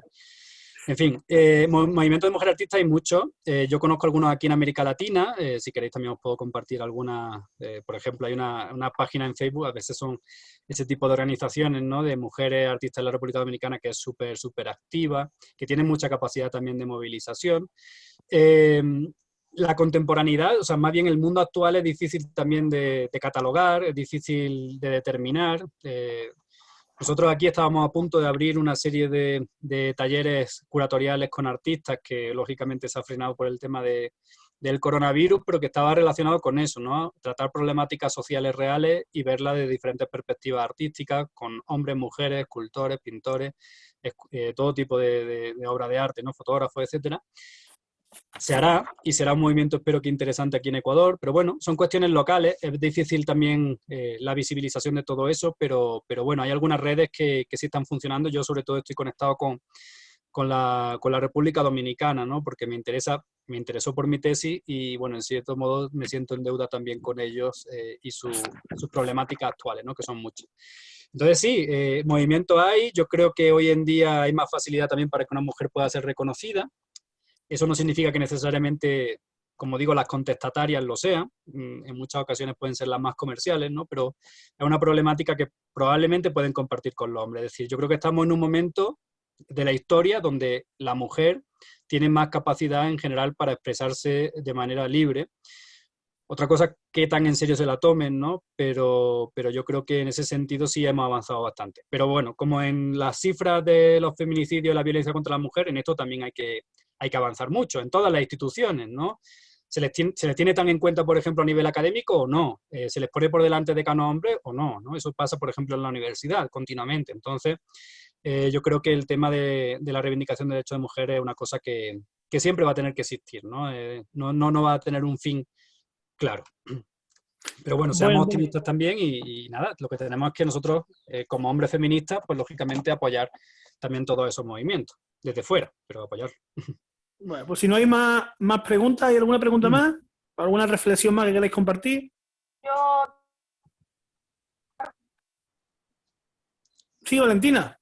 En fin, movimientos de mujeres artistas hay muchos. Yo conozco algunos aquí en América Latina. Si queréis también os puedo compartir algunas. Por ejemplo, hay una página en Facebook, a veces son ese tipo de organizaciones, ¿no?, de mujeres artistas de la República Dominicana, que es súper, súper activa, que tienen mucha capacidad también de movilización. La contemporaneidad, o sea, más bien el mundo actual es difícil también de catalogar, es difícil de determinar. Nosotros aquí estábamos a punto de abrir una serie de talleres curatoriales con artistas que lógicamente se ha frenado por el tema del coronavirus, pero que estaba relacionado con eso, ¿no? Tratar problemáticas sociales reales y verlas de diferentes perspectivas artísticas, con hombres, mujeres, escultores, pintores, todo tipo de obra de arte, ¿no?, fotógrafos, etcétera. Se hará, y será un movimiento, espero que interesante aquí en Ecuador, pero bueno, son cuestiones locales, es difícil también la visibilización de todo eso, pero bueno, hay algunas redes que sí están funcionando. Yo sobre todo estoy conectado con la República Dominicana, ¿no?, porque me interesó por mi tesis y bueno, en cierto modo me siento en deuda también con ellos y sus problemáticas actuales, ¿no?, que son muchas. Entonces sí, movimiento hay. Yo creo que hoy en día hay más facilidad también para que una mujer pueda ser reconocida. Eso no significa que necesariamente, como digo, las contestatarias lo sean. En muchas ocasiones pueden ser las más comerciales, ¿no? Pero es una problemática que probablemente pueden compartir con los hombres. Es decir, yo creo que estamos en un momento de la historia donde la mujer tiene más capacidad en general para expresarse de manera libre. Otra cosa, qué tan en serio se la tomen, ¿no? Pero yo creo que en ese sentido sí hemos avanzado bastante. Pero bueno, como en las cifras de los feminicidios y la violencia contra la mujer, en esto también hay que avanzar mucho, en todas las instituciones, ¿no? ¿Se les tiene tan en cuenta, por ejemplo, a nivel académico o no? ¿Se les pone por delante decanos hombres o no, ¿no? Eso pasa, por ejemplo, en la universidad continuamente. Entonces, yo creo que el tema de la reivindicación de derechos de mujeres es una cosa que siempre va a tener que existir, ¿no? No va a tener un fin claro. Pero bueno, seamos optimistas también y nada, lo que tenemos es que nosotros, como hombres feministas, pues lógicamente apoyar también todos esos movimientos, desde fuera, pero apoyar. Bueno, pues si no hay más preguntas, ¿hay alguna pregunta más? ¿Alguna reflexión más que queráis compartir? Sí, Valentina.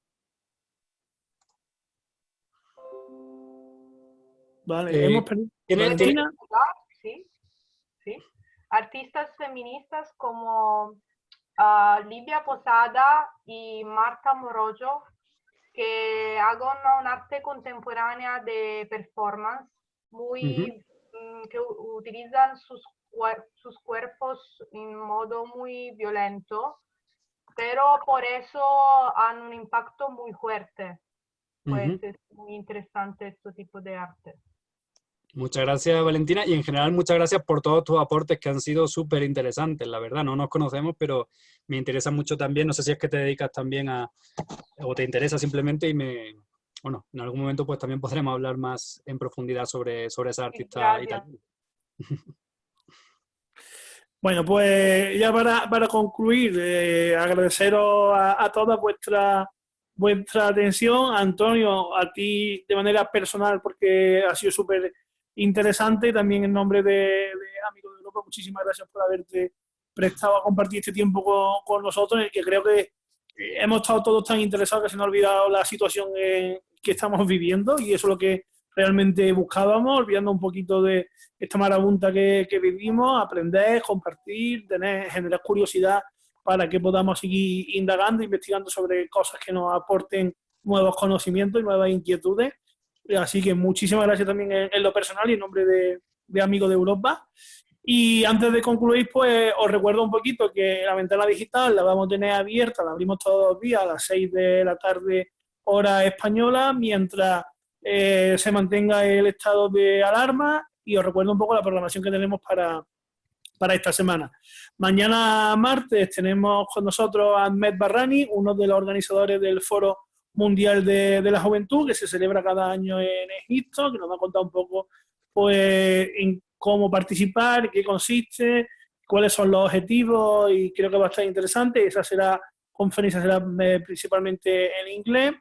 Vale, hemos perdido. Valentina. Sí. Artistas feministas como Livia Posada y Marta Morollo, que hagan un arte contemporánea de performance, que utilizan sus cuerpos en modo muy violento, pero por eso han un impacto muy fuerte. Pues es muy interesante este tipo de arte. Muchas gracias, Valentina, y en general muchas gracias por todos tus aportes que han sido súper interesantes, la verdad. No nos conocemos, pero me interesa mucho también. No sé si es que te dedicas también o te interesa simplemente bueno, en algún momento pues también podremos hablar más en profundidad sobre esa artista italiana. Bueno, pues ya para concluir, agradeceros a todas vuestra atención. Antonio, a ti de manera personal, porque ha sido súper interesante. También en nombre de Amigos de Europa, muchísimas gracias por haberte prestado a compartir este tiempo con nosotros, en el que creo que hemos estado todos tan interesados que se nos ha olvidado la situación que estamos viviendo, y eso es lo que realmente buscábamos, olvidando un poquito de esta marabunta que vivimos, aprender, compartir, generar curiosidad para que podamos seguir indagando, investigando sobre cosas que nos aporten nuevos conocimientos y nuevas inquietudes. Así que muchísimas gracias también en lo personal y en nombre de Amigos de Europa. Y antes de concluir, pues os recuerdo un poquito que la ventana digital la vamos a tener abierta, la abrimos todos los días a las 6 de la tarde, hora española, mientras se mantenga el estado de alarma, y os recuerdo un poco la programación que tenemos para esta semana. Mañana martes tenemos con nosotros a Ahmed Barrani, uno de los organizadores del Foro Mundial de la Juventud, que se celebra cada año en Egipto, que nos va a contar un poco pues en cómo participar, qué consiste, cuáles son los objetivos, y creo que va a estar interesante. Esa conferencia será principalmente en inglés.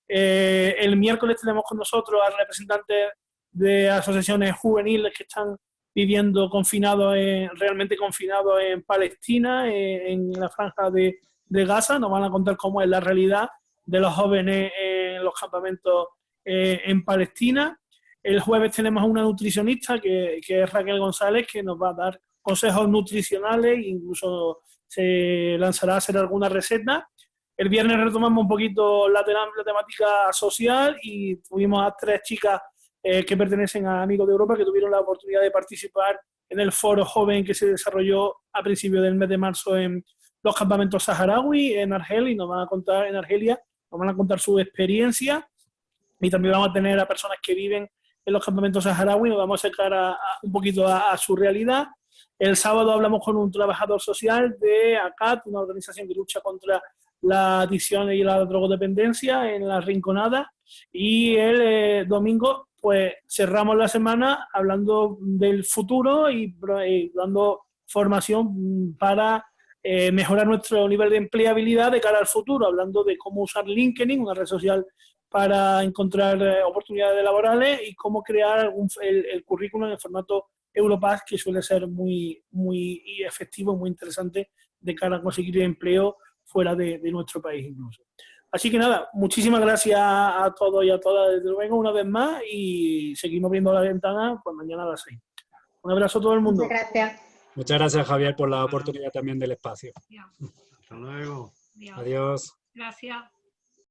El miércoles tenemos con nosotros a representantes de asociaciones juveniles que están viviendo realmente confinados en Palestina, en la franja de Gaza. Nos van a contar cómo es la realidad de los jóvenes en los campamentos en Palestina. El jueves tenemos a una nutricionista que es Raquel González, que nos va a dar consejos nutricionales, incluso se lanzará a hacer alguna receta. El viernes retomamos un poquito la temática social y tuvimos a 3 chicas que pertenecen a Amigos de Europa, que tuvieron la oportunidad de participar en el foro joven que se desarrolló a principios del mes de marzo en los campamentos saharaui en Argelia, y nos van a contar su experiencia. Y también vamos a tener a personas que viven en los campamentos saharaui, nos vamos a acercar un poquito a su realidad. El sábado hablamos con un trabajador social de ACAT, una organización que lucha contra la adicción y la drogodependencia en La Rinconada, y el domingo pues cerramos la semana hablando del futuro y dando formación para mejorar nuestro nivel de empleabilidad de cara al futuro, hablando de cómo usar LinkedIn, una red social, para encontrar oportunidades laborales, y cómo crear el currículum en formato Europass, que suele ser muy efectivo, muy interesante de cara a conseguir empleo fuera de nuestro país incluso. Así que nada, muchísimas gracias a todos y a todas desde luego una vez más, y seguimos viendo la ventana pues mañana a las 6. Un abrazo a todo el mundo. Muchas gracias. Muchas gracias, Javier, por la oportunidad también del espacio. Hasta luego. Adiós. Gracias.